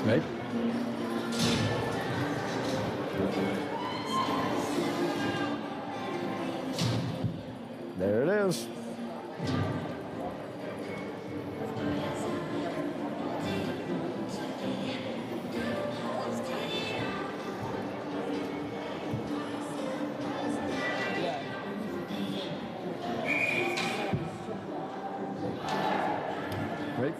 Right. There it is. Ready?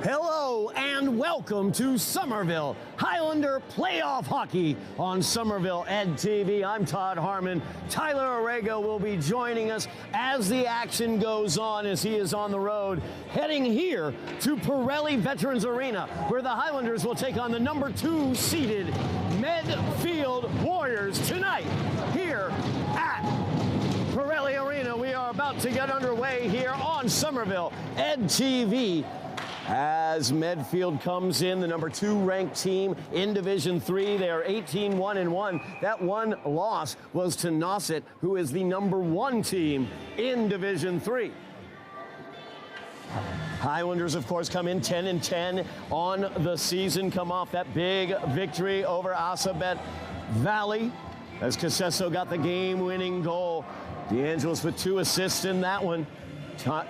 Hello and welcome to Somerville Highlander Playoff Hockey on Somerville Ed TV. I'm Todd Harmon. Tyler Orrego will be joining us as the action goes on, as he is on the road heading here to Pirelli Veterans Arena, where the Highlanders will take on the number 2 seeded Medfield Warriors tonight here at Pirelli Arena. We are about to get underway here on Somerville Ed TV. As Medfield comes in, the number 2 ranked team in Division 3. They are 18-1-1. That one loss was to Nauset, who is the number 1 team in Division 3. Highlanders, of course, come in 10-10 on the season, come off that big victory over Assabet Valley, as Casesso got the game-winning goal. DeAngelis with 2 assists in that one.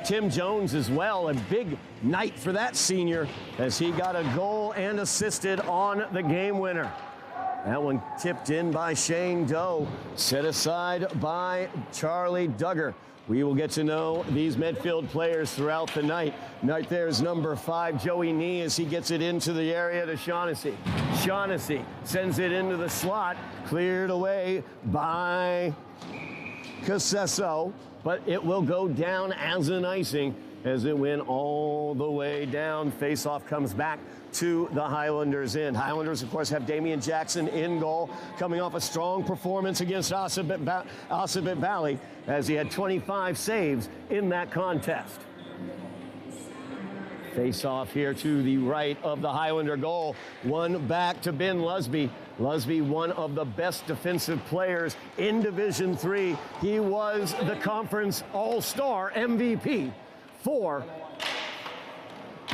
Tim Jones as well, a big night for that senior, as he got a goal and assisted on the game winner. That one tipped in by Shane Doe, set aside by Charlie Duggar. We will get to know these Medfield players throughout the night. Right there's number 5, Joey Nee, as he gets it into the area to Shaughnessy. Shaughnessy sends it into the slot, cleared away by Casesso, but it will go down as an icing as it went all the way down. Face-off comes back to the Highlanders end. Highlanders, of course, have Damian Jackson in goal, coming off a strong performance against Assabet Valley, as he had 25 saves in that contest. Face-off here to the right of the Highlander goal. One back to Ben Lusby. Lusby, one of the best defensive players in Division 3. He was the conference all-star MVP for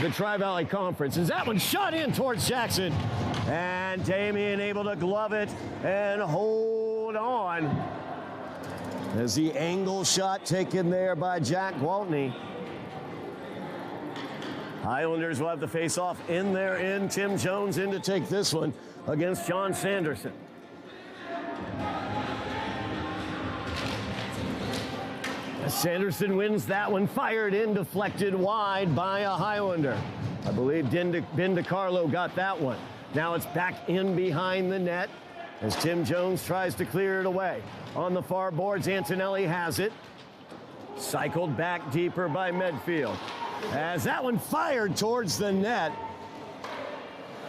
the Tri-Valley Conference. As that one shot in towards Jackson, and Damian able to glove it and hold on, as the angle shot taken there by Jack Waltney. Highlanders will have the face-off in their end. Tim Jones in to take this one against John Sanderson. As Sanderson wins that one, fired in, deflected wide by a Highlander. I believe Ben DiCarlo got that one. Now it's back in behind the net as Tim Jones tries to clear it away. On the far boards, Antonelli has it. Cycled back deeper by Medfield. As that one fired towards the net.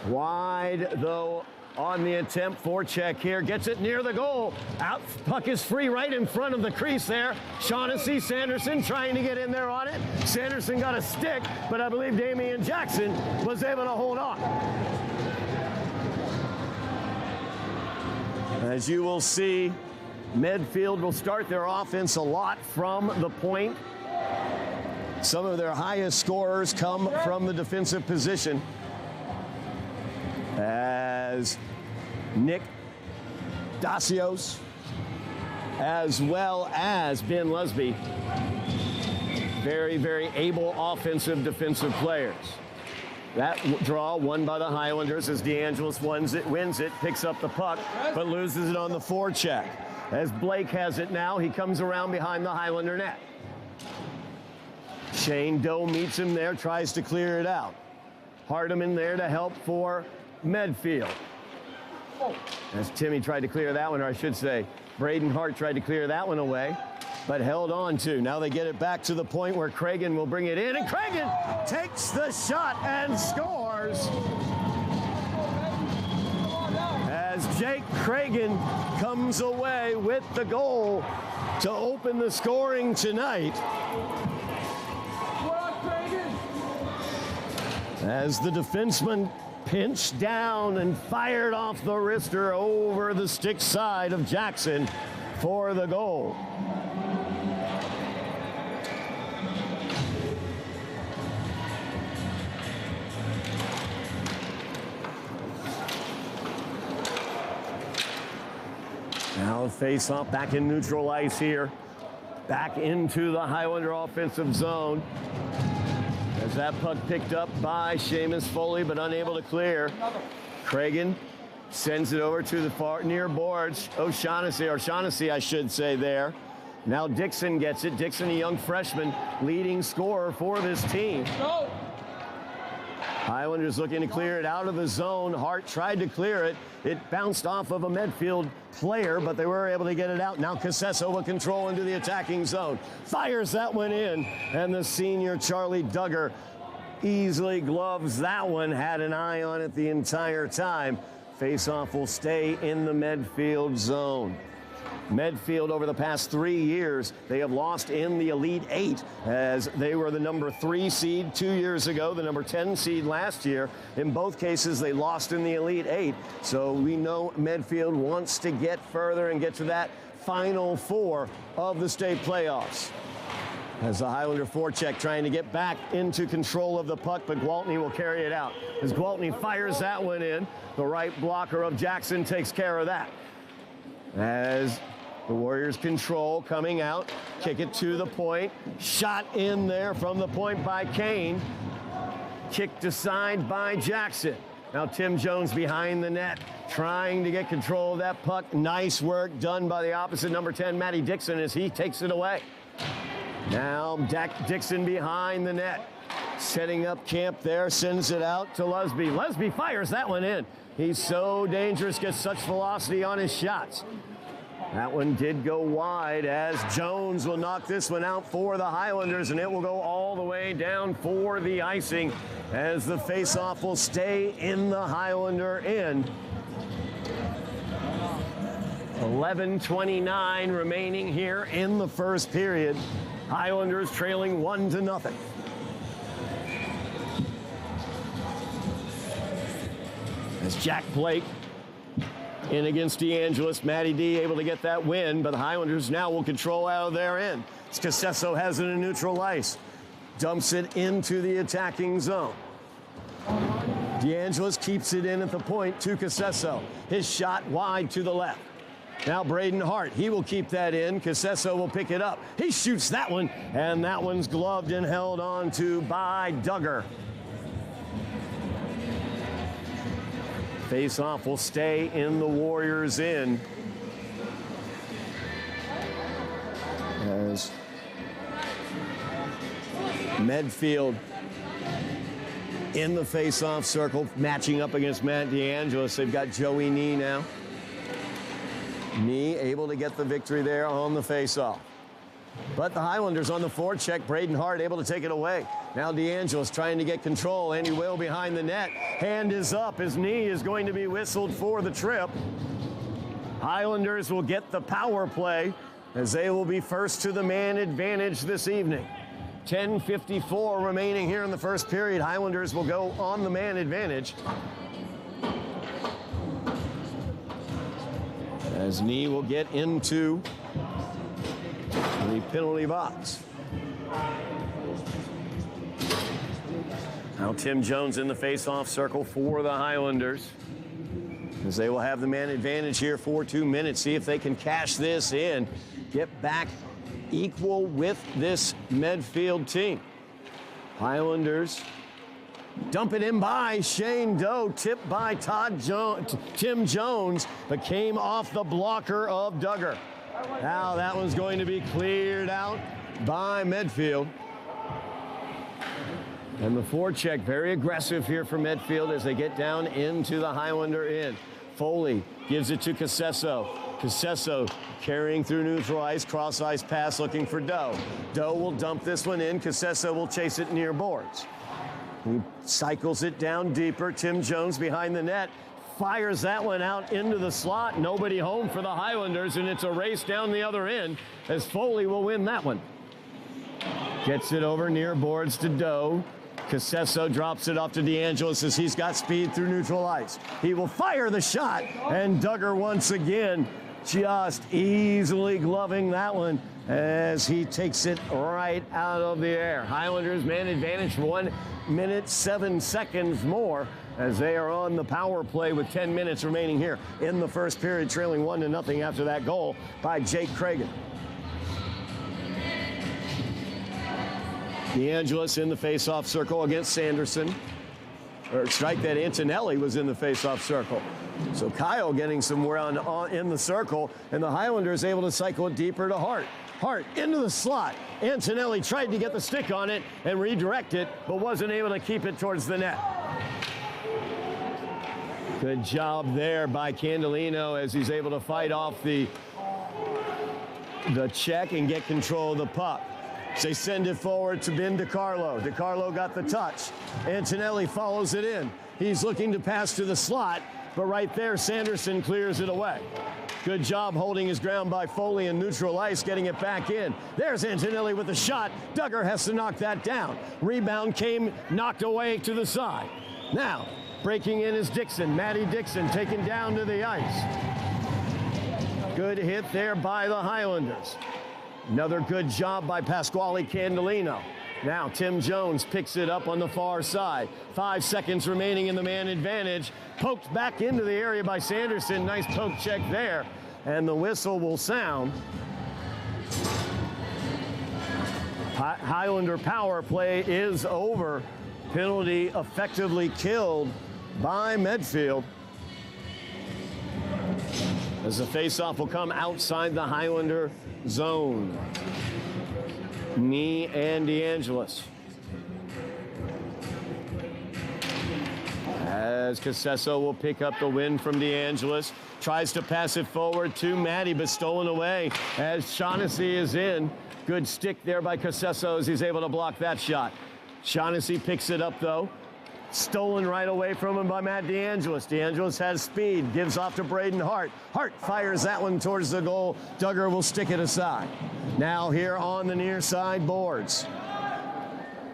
Wide, though, on the attempt. Forecheck here, gets it near the goal. Out, puck is free right in front of the crease there. Shaughnessy, Sanderson trying to get in there on it. Sanderson got a stick, but I believe Damian Jackson was able to hold on. As you will see, Medfield will start their offense a lot from the point. Some of their highest scorers come from the defensive position, as Nick Dacios, as well as Ben Lusby. Very, very able offensive defensive players. That draw won by the Highlanders as DeAngelis wins it, picks up the puck, but loses it on the forecheck. As Blake has it now, he comes around behind the Highlander net. Shane Doe meets him there, tries to clear it out. Hardeman there to help for Medfield. As Timmy tried to clear that one, or I should say, Braden Hart tried to clear that one away, but held on to. Now they get it back to the point where Cragen will bring it in, and Cragen takes the shot and scores. As Jake Cragen comes away with the goal to open the scoring tonight. as the defenseman pinched down and fired off the wrister over the stick side of Jackson for the goal. Now face off back in neutral ice here. Back into the Highlander offensive zone. As that puck picked up by Seamus Foley, but unable to clear. Cragen sends it over to the far near boards. O'Shaughnessy, I should say there. Now Dixon gets it. Dixon, a young freshman, leading scorer for this team. Go. Highlanders looking to clear it out of the zone. Hart tried to clear it. It bounced off of a Medfield player, but they were able to get it out. Now Casesso with control into the attacking zone. Fires that one in, and the senior Charlie Duggar easily gloves that one. Had an eye on it the entire time. Face-off will stay in the Medfield zone. Medfield, over the past 3 years, they have lost in the Elite Eight, as they were the number 3 seed 2 years ago, the number 10 seed last year. In both cases, they lost in the Elite Eight. So we know Medfield wants to get further and get to that Final Four of the state playoffs. As the Highlander forecheck trying to get back into control of the puck, but Gwaltney will carry it out. As Gwaltney fires that one in, the right blocker of Jackson takes care of that. As the Warriors control coming out, kick it to the point, shot in there from the point by Kane, kicked aside by Jackson. Now Tim Jones behind the net, trying to get control of that puck. Nice work done by the opposite number 10, Matty Dixon, as he takes it away. Now Dixon behind the net, setting up camp there, sends it out to Lusby. Lusby fires that one in. He's so dangerous, gets such velocity on his shots. That one did go wide, as Jones will knock this one out for the Highlanders, and it will go all the way down for the icing, as the face-off will stay in the Highlander end. 11:29 remaining here in the first period. Highlanders trailing 1-0. As Jack Blake in against DeAngelis. Matty D able to get that win, but the Highlanders now will control out of their end. Casesso has it in neutral ice. Dumps it into the attacking zone. DeAngelis keeps it in at the point to Casesso. His shot wide to the left. Now Braden Hart, he will keep that in. Casesso will pick it up. He shoots that one, and that one's gloved and held on to by Duggar. Face-off will stay in the Warriors' end. As Medfield in the face-off circle, matching up against Matt DeAngelis. They've got Joey Nee now. Nee able to get the victory there on the face-off. But the Highlanders on the forecheck, Braden Hart able to take it away. Now DeAngelis trying to get control, and he will behind the net. Hand is up. His knee is going to be whistled for the trip. Highlanders will get the power play, as they will be first to the man advantage this evening. 10:54 remaining here in the first period. Highlanders will go on the man advantage. As Nee will get into the penalty box. Now Tim Jones in the face-off circle for the Highlanders, as they will have the man advantage here for 2 minutes. See if they can cash this in, get back equal with this Medfield team. Highlanders dump it in by Shane Doe, tipped by Tim Jones, but came off the blocker of Duggar. Now that one's going to be cleared out by Medfield. And the forecheck very aggressive here for Medfield as they get down into the Highlander end. Foley gives it to Casesso. Casesso carrying through neutral ice, cross ice pass looking for Doe. Doe will dump this one in. Casesso will chase it near boards. He cycles it down deeper. Tim Jones behind the net. Fires that one out into the slot. Nobody home for the Highlanders, and it's a race down the other end as Foley will win that one. Gets it over near boards to Doe. Casesso drops it off to DeAngelis as he's got speed through neutral ice. He will fire the shot, and Duggar once again just easily gloving that one as he takes it right out of the air. Highlanders man advantage 1 minute 7 seconds more as they are on the power play with 10 minutes remaining here in the first period, trailing 1-0 after that goal by Jake Cragen. DeAngelis in the face-off circle against Sanderson. Or strike that, Antonelli was in the face-off circle. So Kyle getting somewhere in the circle, and the Highlanders able to cycle it deeper to Hart. Hart into the slot. Antonelli tried to get the stick on it and redirect it, but wasn't able to keep it towards the net. Good job there by Candelino as he's able to fight off the check and get control of the puck. They send it forward to Ben DiCarlo. DiCarlo got the touch. Antonelli follows it in. He's looking to pass to the slot, but right there, Sanderson clears it away. Good job holding his ground by Foley in neutral ice, getting it back in. There's Antonelli with the shot. Duggar has to knock that down. Rebound came knocked away to the side. Now, breaking in is Dixon. Matty Dixon taken down to the ice. Good hit there by the Highlanders. Another good job by Pasquale Candelino. Now Tim Jones picks it up on the far side. 5 seconds remaining in the man advantage. Poked back into the area by Sanderson. Nice poke check there. And the whistle will sound. Highlander power play is over. Penalty effectively killed by Medfield. As the faceoff will come outside the Highlander zone. Nee and DeAngelis. As Casesso will pick up the win from DeAngelis. Tries to pass it forward to Matty, but stolen away as Shaughnessy is in. Good stick there by Casesso as he's able to block that shot. Shaughnessy picks it up, though. Stolen right away from him by Matt DeAngelis. DeAngelis has speed, gives off to Braden Hart. Hart fires that one towards the goal. Duggar will stick it aside. Now here on the near side boards.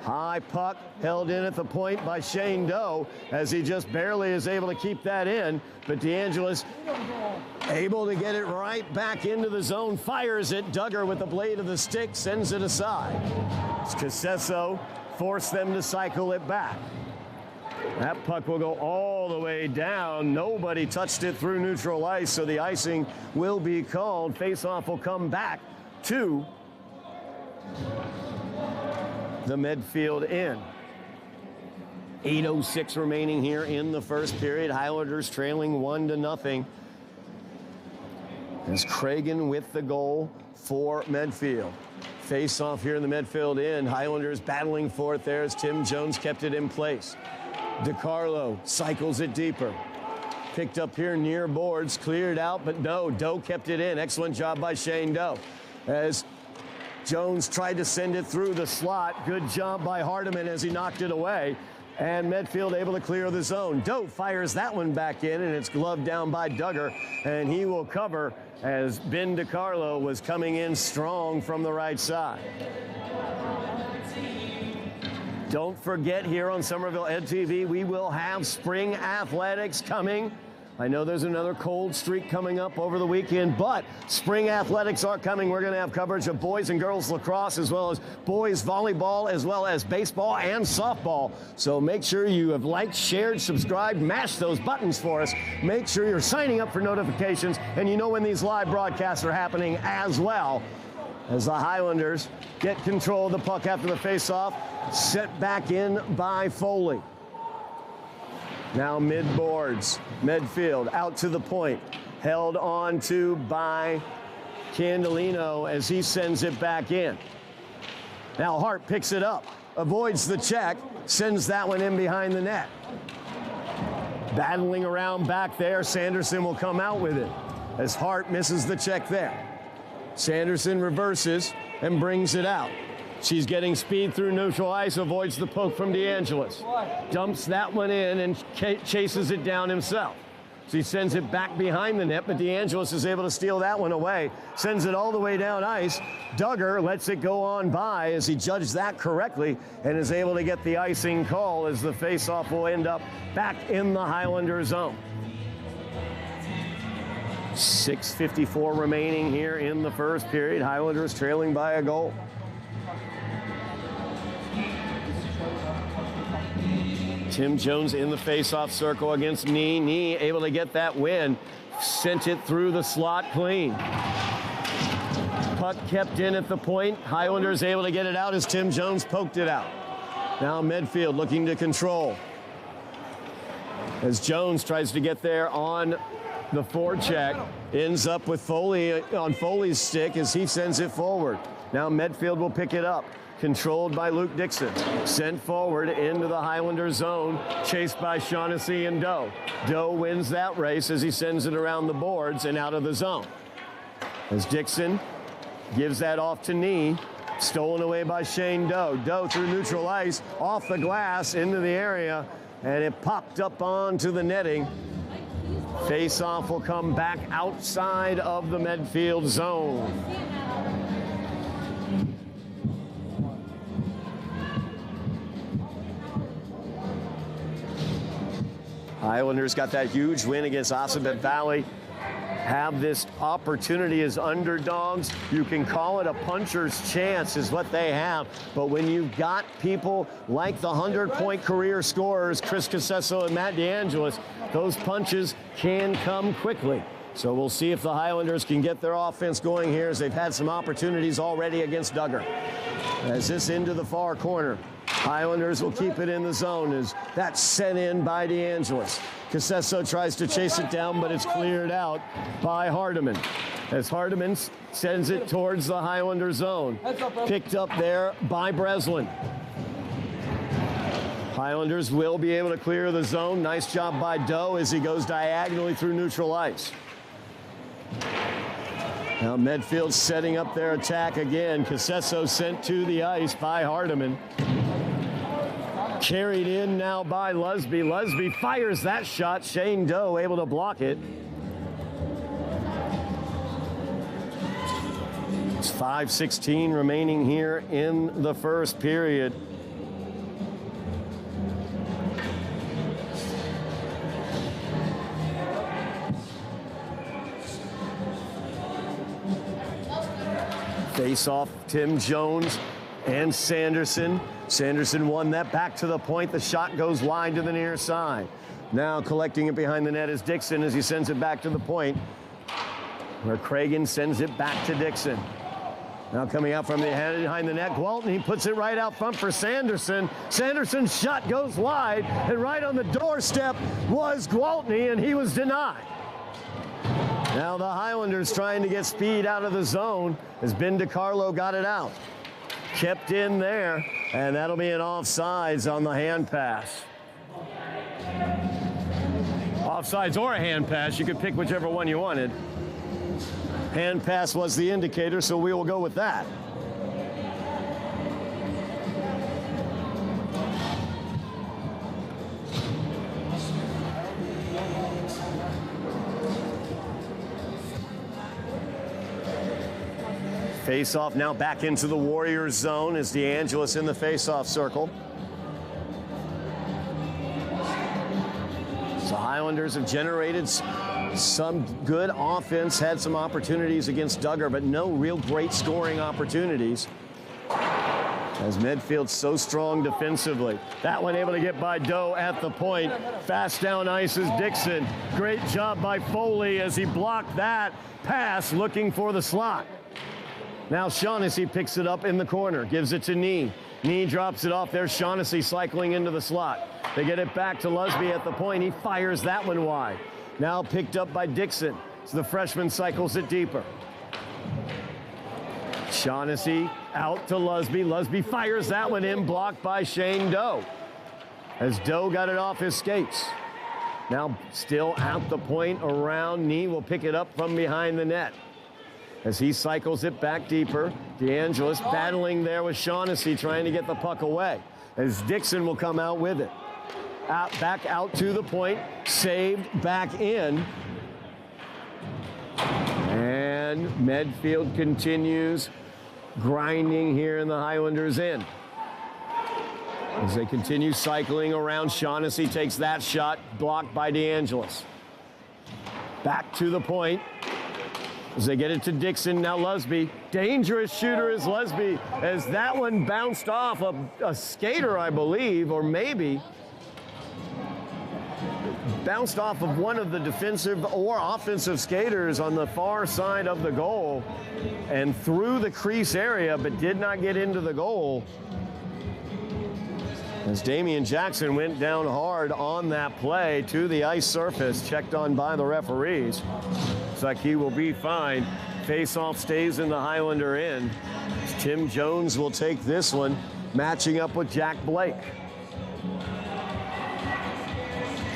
High puck held in at the point by Shane Doe as he just barely is able to keep that in. But DeAngelis able to get it right back into the zone, fires it. Duggar with the blade of the stick sends it aside. Casesso forced them to cycle it back. That puck will go all the way down. Nobody touched it through neutral ice, so the icing will be called. Face-off will come back to the Medfield end. 8:06 remaining here in the first period. Highlanders trailing 1-0. As Cragen with the goal for Medfield. Face-off here in the Medfield end. Highlanders battling for it there as Tim Jones kept it in place. DiCarlo cycles it deeper. Picked up here near boards, cleared out, but no, Doe kept it in. Excellent job by Shane Doe. As Jones tried to send it through the slot. Good job by Hardiman as he knocked it away. And Medfield able to clear the zone. Doe fires that one back in, and it's gloved down by Duggar, and he will cover as Ben DiCarlo was coming in strong from the right side. Don't forget, here on Somerville Ed TV, we will have spring athletics coming. I know there's another cold streak coming up over the weekend, but spring athletics are coming. We're going to have coverage of boys and girls lacrosse, as well as boys volleyball, as well as baseball and softball. So make sure you have liked, shared, subscribed, mash those buttons for us. Make sure you're signing up for notifications, and you know when these live broadcasts are happening as well. As the Highlanders get control of the puck after the faceoff, set back in by Foley. Now mid-boards, Medfield out to the point, held on to by Candelino as he sends it back in. Now Hart picks it up, avoids the check, sends that one in behind the net. Battling around back there, Sanderson will come out with it as Hart misses the check there. Sanderson reverses and brings it out. She's getting speed through neutral ice, avoids the poke from DeAngelis. Dumps that one in and chases it down himself. So he sends it back behind the net, but DeAngelis is able to steal that one away. Sends it all the way down ice. Duggar lets it go on by as he judged that correctly and is able to get the icing call as the faceoff will end up back in the Highlander zone. 6:54 remaining here in the first period. Highlanders trailing by a goal. Tim Jones in the face-off circle against Nee. Nee able to get that win. Sent it through the slot clean. Puck kept in at the point. Highlanders able to get it out as Tim Jones poked it out. Now Medfield looking to control. As Jones tries to get there on the forecheck. Ends up with Foley on Foley's stick as he sends it forward. Now Medfield will pick it up. Controlled by Luke Dixon. Sent forward into the Highlander zone, chased by Shaughnessy and Doe. Doe wins that race as he sends it around the boards and out of the zone. As Dixon gives that off to Nee, stolen away by Shane Doe. Doe through neutral ice, off the glass, into the area, and it popped up onto the netting. Face-off will come back outside of the Medfield zone. Highlanders got that huge win against Assabet Valley. Have this opportunity as underdogs. You can call it a puncher's chance is what they have. But when you've got people like the 100-point career scorers, Chris Casesso and Matt DeAngelis, those punches can come quickly. So we'll see if the Highlanders can get their offense going here as they've had some opportunities already against Duggar. As this into the far corner. Highlanders will keep it in the zone as that's sent in by DeAngelis. Casesso tries to chase it down, but it's cleared out by Hardiman. As Hardiman sends it towards the Highlander zone. Picked up there by Breslin. Highlanders will be able to clear the zone. Nice job by Doe as he goes diagonally through neutral ice. Now Medfield setting up their attack again. Casesso sent to the ice by Hardiman. Carried in now by Lusby. Lusby fires that shot. Shane Doe able to block it. It's 5:16 remaining here in the first period. Face off Tim Jones and Sanderson. Sanderson won that back to the point. The shot goes wide to the near side. Now collecting it behind the net is Dixon as he sends it back to the point, where Cragen sends it back to Dixon. Now coming out from behind the net, Gwaltney, he puts it right out front for Sanderson. Sanderson's shot goes wide, and right on the doorstep was Gwaltney, and he was denied. Now the Highlanders trying to get speed out of the zone as Ben DiCarlo got it out. Kept in there, and that'll be an offsides on the hand pass. Offsides or a hand pass, you could pick whichever one you wanted. Hand pass was the indicator, so we will go with that. Face-off now back into the Warriors zone as DeAngelis in the face-off circle. So Highlanders have generated some good offense, had some opportunities against Duggar, but no real great scoring opportunities. As Medfield's so strong defensively. That one able to get by Doe at the point. Fast down ice is Dixon. Great job by Foley as he blocked that pass looking for the slot. Now Shaughnessy picks it up in the corner, gives it to Nee. Nee drops it off there. Shaughnessy cycling into the slot. They get it back to Lusby at the point. He fires that one wide. Now picked up by Dixon. So the freshman cycles it deeper. Shaughnessy out to Lusby. Lusby fires that one in, blocked by Shane Doe. As Doe got it off his skates. Now still at the point around. Nee will pick it up from behind the net. As he cycles it back deeper, DeAngelis battling there with Shaughnessy trying to get the puck away. As Dixon will come out with it. back out to the point, saved back in. And Medfield continues grinding here in the Highlanders' end. As they continue cycling around, Shaughnessy takes that shot, blocked by DeAngelis. Back to the point. As they get it to Dixon, now Lusby. Dangerous shooter is Lusby, as that one bounced off a skater, I believe, or maybe bounced off of one of the defensive or offensive skaters on the far side of the goal and through the crease area, but did not get into the goal. As Damian Jackson went down hard on that play to the ice surface, checked on by the referees. Looks like he will be fine. Face-off stays in the Highlander end. Tim Jones will take this one, matching up with Jack Blake.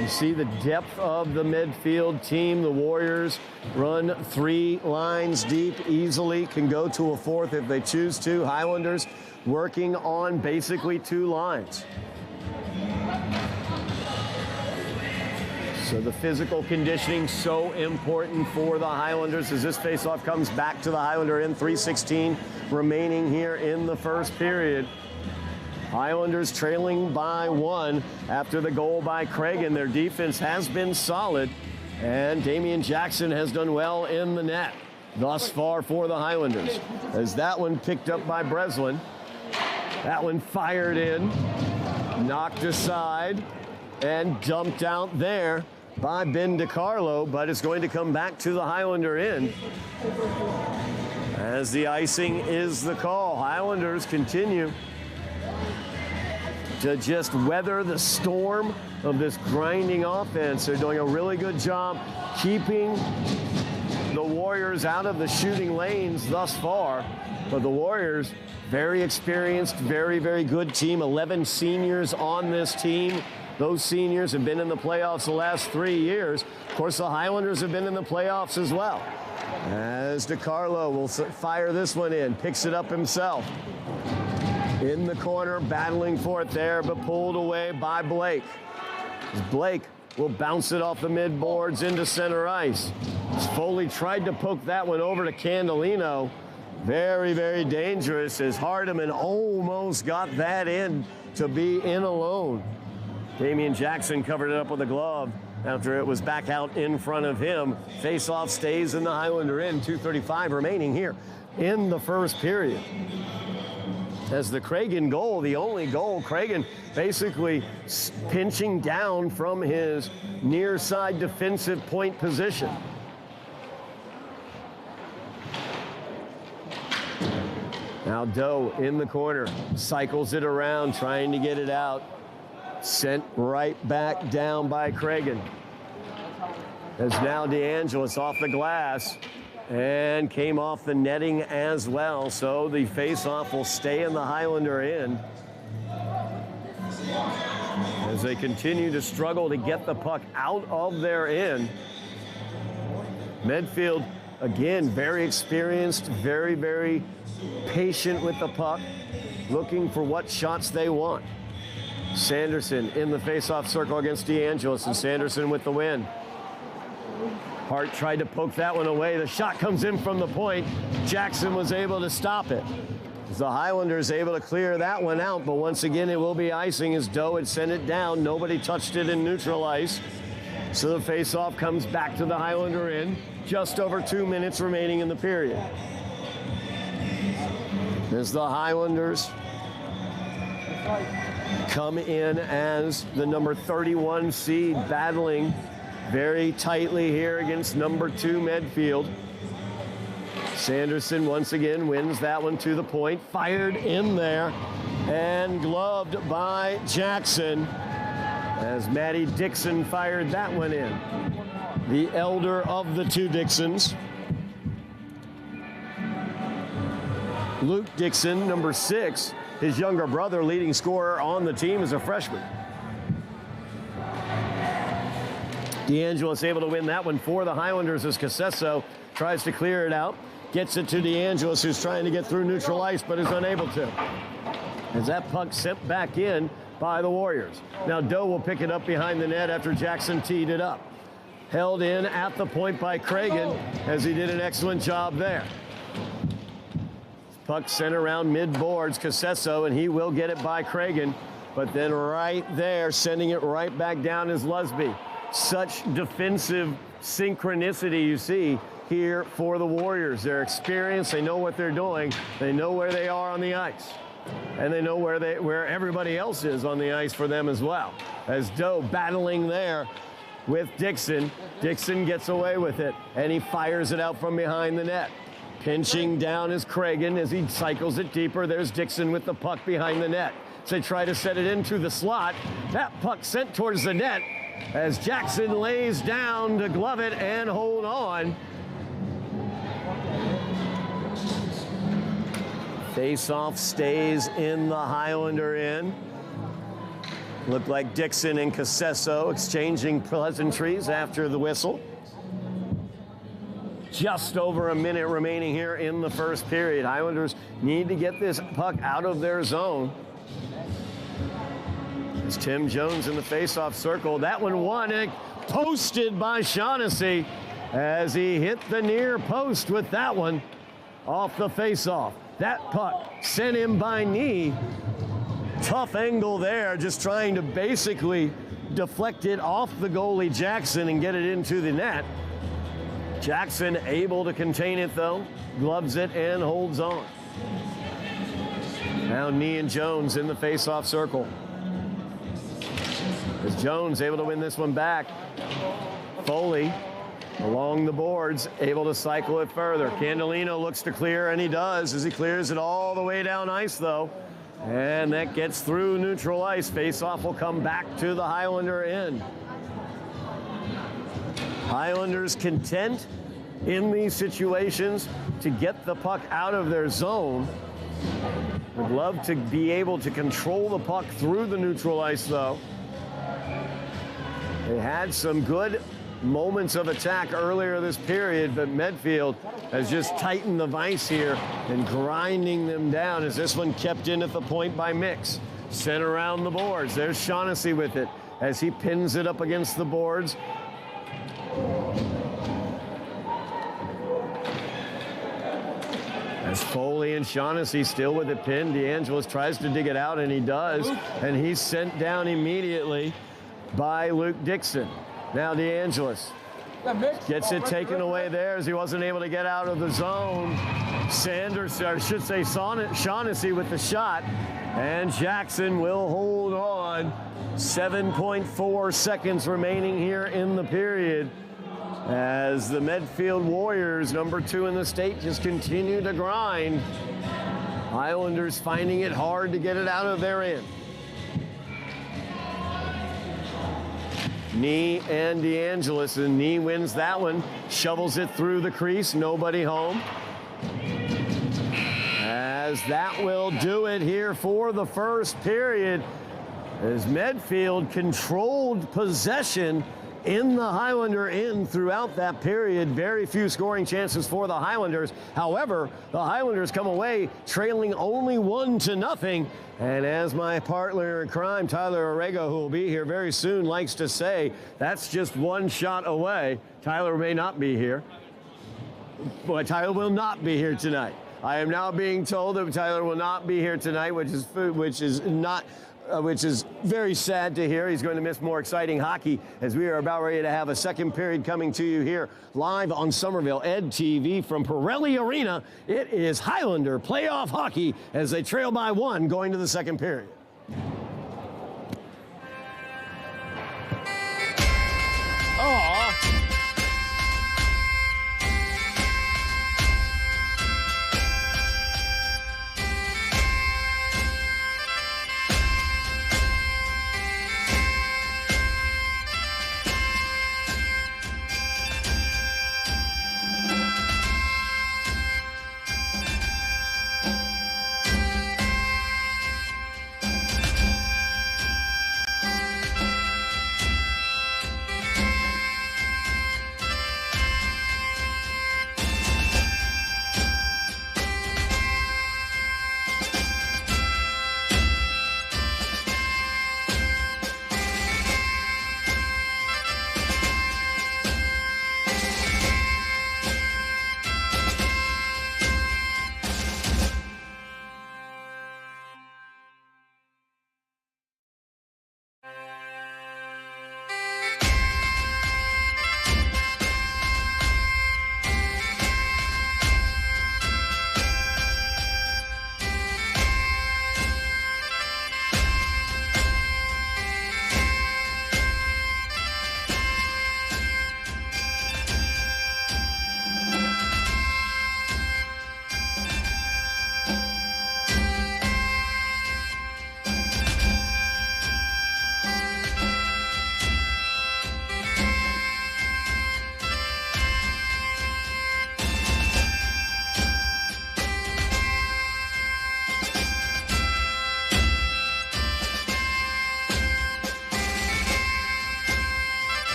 You see the depth of the Medfield team. The Warriors run 3 lines deep easily, can go to a 4th if they choose to. Highlanders working on basically 2 lines. So the physical conditioning so important for the Highlanders as this faceoff comes back to the Highlander end. 3:16 remaining here in the first period. Highlanders trailing by 1 after the goal by Cragen. Their defense has been solid, and Damian Jackson has done well in the net thus far for the Highlanders. As that one picked up by Breslin. That one fired in, knocked aside, and dumped out there by Ben DiCarlo, but it's going to come back to the Highlander end. As the icing is the call. Highlanders continue to just weather the storm of this grinding offense. They're doing a really good job keeping the Warriors out of the shooting lanes thus far. But the Warriors, very experienced, very, very good team. 11 seniors on this team. Those seniors have been in the playoffs the last 3 years. Of course, the Highlanders have been in the playoffs as well. As DiCarlo will fire this one in, picks it up himself. In the corner, battling for it there, but pulled away by Blake. Blake will bounce it off the mid-boards into center ice. Foley tried to poke that one over to Candolino. Very, very dangerous as Hardiman almost got that in to be in alone. Damian Jackson covered it up with a glove after it was back out in front of him. Face-off stays in the Highlander end. 2:35 remaining here in the first period. As the Cragen goal, the only goal, Cragen basically pinching down from his near side defensive point position. Now Doe in the corner, cycles it around, trying to get it out. Sent right back down by Cragen. As now DeAngelis off the glass and came off the netting as well. So the face-off will stay in the Highlander end as they continue to struggle to get the puck out of their end. Medfield, again, very experienced, very, very patient with the puck, looking for what shots they want. Sanderson in the face-off circle against DeAngelis, and Sanderson with the win. Hart tried to poke that one away. The shot comes in from the point. Jackson was able to stop it. The Highlanders able to clear that one out, but once again it will be icing as Doe had sent it down. Nobody touched it in neutral ice. So the face-off comes back to the Highlander end. Just over 2 minutes remaining in the period. As the Highlanders come in as the number 31 seed, battling very tightly here against number 2 Medfield. Sanderson once again wins that one to the point, fired in there and gloved by Jackson as Matty Dixon fired that one in. The elder of the 2 Dixons. Luke Dixon, number 6, his younger brother, leading scorer on the team as a freshman. DeAngelis able to win that one for the Highlanders as Casesso tries to clear it out. Gets it to DeAngelis, who's trying to get through neutral ice, but is unable to. As that puck sent back in by the Warriors. Now Doe will pick it up behind the net after Jackson teed it up. Held in at the point by Cragen as he did an excellent job there. Puck sent around mid-boards, Casesso, and he will get it by Cragen. But then right there, sending it right back down is Lusby. Such defensive synchronicity you see here for the Warriors. Their experience, they know what they're doing. They know where they are on the ice. And they know where everybody else is on the ice for them as well. As Doe battling there with Dixon. Dixon gets away with it, and he fires it out from behind the net. Pinching down is Cragen as he cycles it deeper. There's Dixon with the puck behind the net. So they try to set it into the slot. That puck sent towards the net as Jackson lays down to glove it and hold on. Face-off stays in the Highlander end. Looked like Dixon and Casesso exchanging pleasantries after the whistle. Just over a minute remaining here in the first period. Islanders need to get this puck out of their zone. It's Tim Jones in the face-off circle. That one won and posted by Shaughnessy as he hit the near post with that one off the face-off. That puck sent him by knee. Tough angle there, just trying to basically deflect it off the goalie Jackson and get it into the net. Jackson able to contain it though, gloves it and holds on. Now Knee and Jones in the face-off circle. As Jones able to win this one back. Foley along the boards, able to cycle it further. Candelino looks to clear, and he does as he clears it all the way down ice though. And that gets through neutral ice. Face-off will come back to the Highlander end. Highlanders content in these situations to get the puck out of their zone. Would love to be able to control the puck through the neutral ice though. They had some good moments of attack earlier this period, but Medfield has just tightened the vise here and grinding them down as this one kept in at the point by Mix. Sent around the boards. There's Shaughnessy with it as he pins it up against the boards. As Foley and Shaughnessy still with it pinned, DeAngelis tries to dig it out, and he does, and he's sent down immediately by Luke Dixon. Now DeAngelis gets it taken away there as he wasn't able to get out of the zone. Sanders, or I should say Shaughnessy with the shot, and Jackson will hold on. 7.4 seconds remaining here in the period as the Medfield Warriors, number 2 in the state, just continue to grind. Islanders finding it hard to get it out of their end. Knee and DeAngelis, and Knee wins that one. Shovels it through the crease, nobody home. As that will do it here for the first period, as Medfield controlled possession in the Highlander end throughout that period. Very few scoring chances for the Highlanders. However, the Highlanders come away trailing only 1-0. And as my partner in crime, Tyler Orrego, who will be here very soon, likes to say, that's just one shot away. Tyler may not be here. Boy, Tyler will not be here tonight. I am now being told that Tyler will not be here tonight, which is very sad to hear. He's going to miss more exciting hockey as we are about ready to have a second period coming to you here live on Somerville Ed TV from Pirelli Arena. It is Highlander playoff hockey as they trail by 1 going to the second period.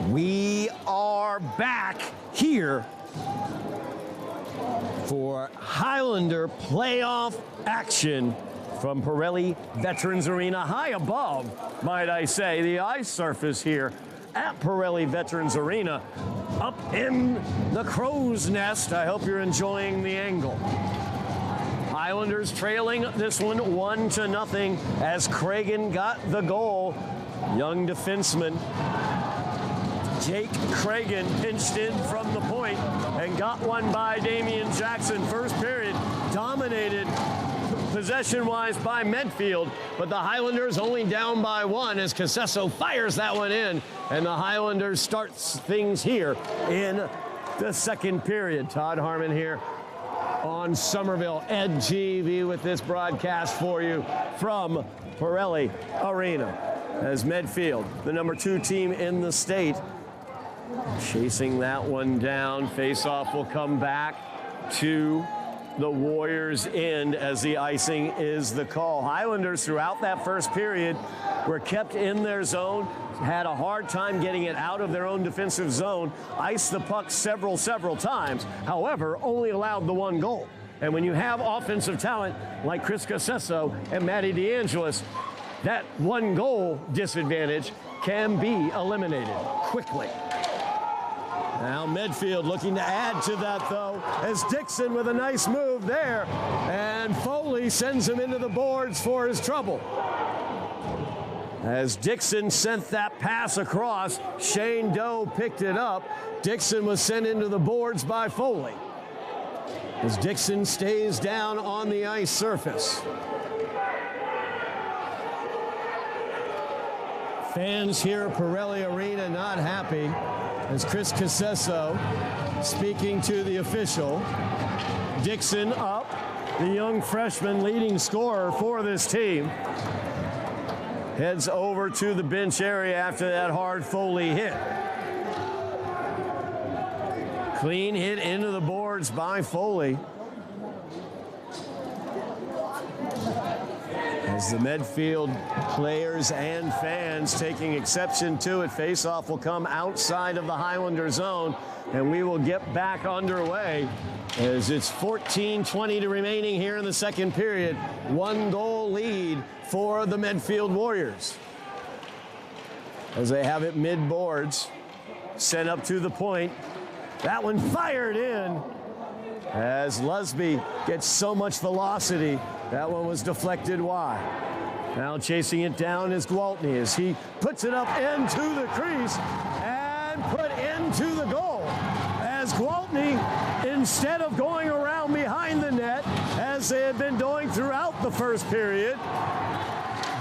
We are back here for Highlander playoff action from Pirelli Veterans Arena, high above, might I say, the ice surface here at Pirelli Veterans Arena, up in the crow's nest. I hope you're enjoying the angle. Highlanders trailing this one 1-0 as Cragen got the goal. Young defenseman Jake Cragen pinched in from the point and got one by Damian Jackson. First period dominated possession-wise by Medfield, but the Highlanders only down by 1 as Casesso fires that one in, and the Highlanders starts things here in the second period. Todd Harmon here on Somerville Ed TV with this broadcast for you from Pirelli Arena as Medfield, the number 2 team in the state, chasing that one down. Face-off will come back to the Warriors' end as the icing is the call. Highlanders throughout that first period were kept in their zone, had a hard time getting it out of their own defensive zone, iced the puck several times, however, only allowed the 1 goal. And when you have offensive talent like Chris Casesso and Matty DeAngelis, that 1 goal disadvantage can be eliminated quickly. Now Medfield looking to add to that, though, as Dixon with a nice move there, and Foley sends him into the boards for his trouble. As Dixon sent that pass across, Shane Doe picked it up. Dixon was sent into the boards by Foley as Dixon stays down on the ice surface. Fans here at Pirelli Arena not happy as Chris Casesso speaking to the official. Dixon up, the young freshman leading scorer for this team, heads over to the bench area after that hard Foley hit. Clean hit into the boards by Foley. As the Medfield players and fans taking exception to it, face-off will come outside of the Highlander zone, and we will get back underway as it's 14:20 remaining here in the second period. 1 goal lead for the Medfield Warriors as they have it mid-boards, sent up to the point. That one fired in as Lusby gets so much velocity. That one was deflected wide. Now chasing it down is Gwaltney as he puts it up into the crease and put into the goal. As Gwaltney, instead of going around behind the net, as they had been doing throughout the first period,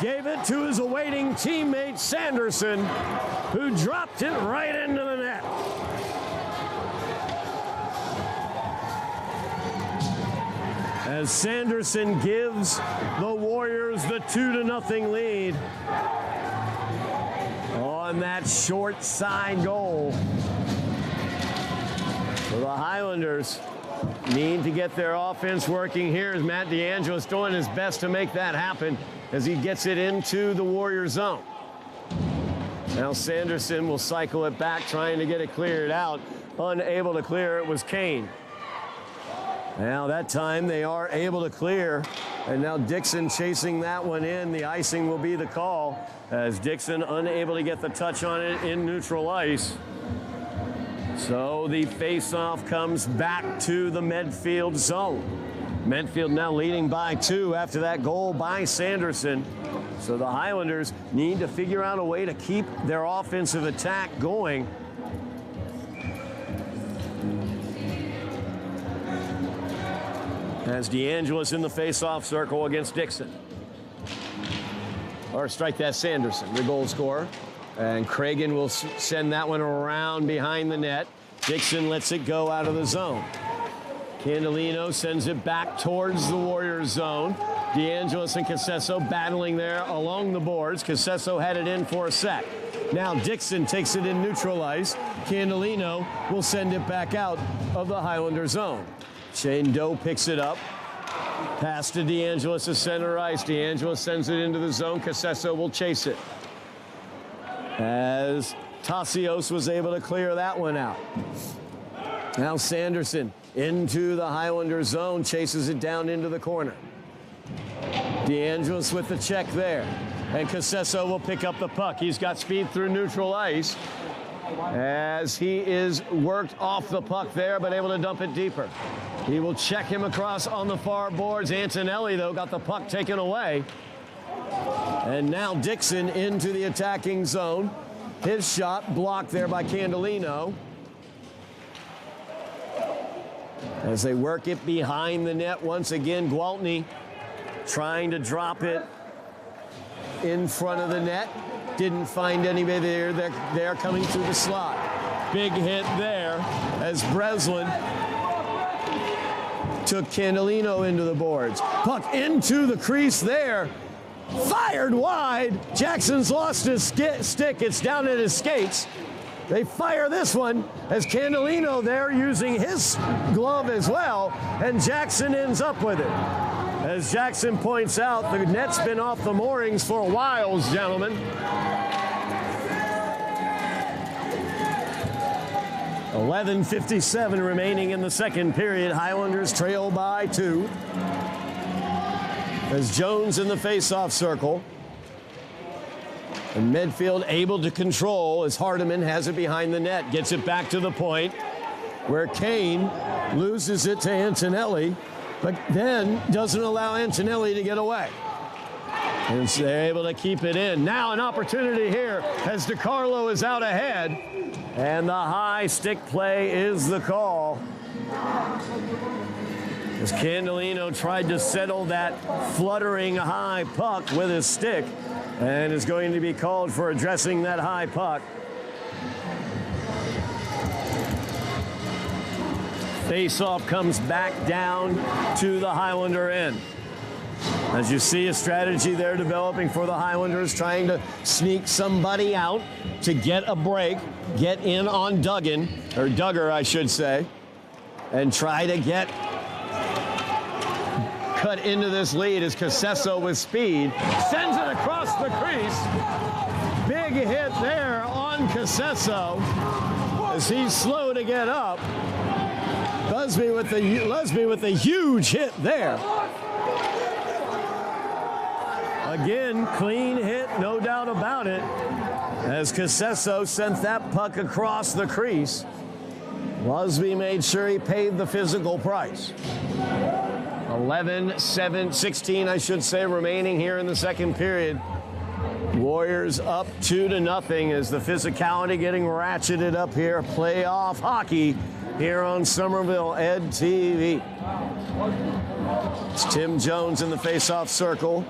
gave it to his awaiting teammate Sanderson, who dropped it right into the net. As Sanderson gives the Warriors the 2-0 lead on that short side goal. So the Highlanders need to get their offense working here as Matt DeAngelis doing his best to make that happen as he gets it into the Warrior zone. Now Sanderson will cycle it back, trying to get it cleared out. Unable to clear, it was Kane. Now that time they are able to clear, and now Dixon chasing that one in. The icing will be the call as Dixon unable to get the touch on it in neutral ice. So the face-off comes back to the Medfield zone. Medfield now leading by 2 after that goal by Sanderson. So the Highlanders need to figure out a way to keep their offensive attack going. As DeAngelis in the face-off circle against Dixon. Or strike that Sanderson, the goal scorer. And Cragen will send that one around behind the net. Dixon lets it go out of the zone. Candolino sends it back towards the Warriors zone. DeAngelis and Casesso battling there along the boards. Casesso had it in for a sec. Now Dixon takes it in neutral ice. Candolino will send it back out of the Highlander zone. Shane Doe picks it up. Pass to DeAngelis to center ice. DeAngelis sends it into the zone. Casesso will chase it. As Tassios was able to clear that one out. Now Sanderson into the Highlander zone, chases it down into the corner. DeAngelis with the check there. And Casesso will pick up the puck. He's got speed through neutral ice as he is worked off the puck there, but able to dump it deeper. He will check him across on the far boards. Antonelli, though, got the puck taken away. And now Dixon into the attacking zone. His shot blocked there by Candelino. As they work it behind the net once again, Gwaltney trying to drop it in front of the net. Didn't find anybody there. They're coming through the slot. Big hit there as Breslin took Candelino into the boards. Puck into the crease there. Fired wide. Jackson's lost his stick. It's down at his skates. They fire this one as Candelino there using his glove as well, and Jackson ends up with it. As Jackson points out, the net's been off the moorings for a while, gentlemen. 11:57 remaining in the second period. Highlanders trail by 2. As Jones in the face-off circle. And Medfield able to control as Hardiman has it behind the net. Gets it back to the point where Kane loses it to Antonelli, but then doesn't allow Antonelli to get away. And so they're able to keep it in. Now an opportunity here as DiCarlo is out ahead. And the high stick play is the call. As Candelino tried to settle that fluttering high puck with his stick, and is going to be called for addressing that high puck. Face-off comes back down to the Highlander end. As you see, a strategy there developing for the Highlanders, trying to sneak somebody out to get a break, get in on Duggar, I should say, and try to get cut into this lead as Casesso with speed sends it across the crease. Big hit there on Casesso as he's slow to get up. Lesby with the huge hit there. Again, clean hit, no doubt about it, as Casesso sent that puck across the crease. Lesby made sure he paid the physical price. 16 I should say, remaining here in the second period. Warriors up 2-0 as the physicality getting ratcheted up here. Playoff hockey here on Somerville Ed TV. It's Tim Jones in the face-off circle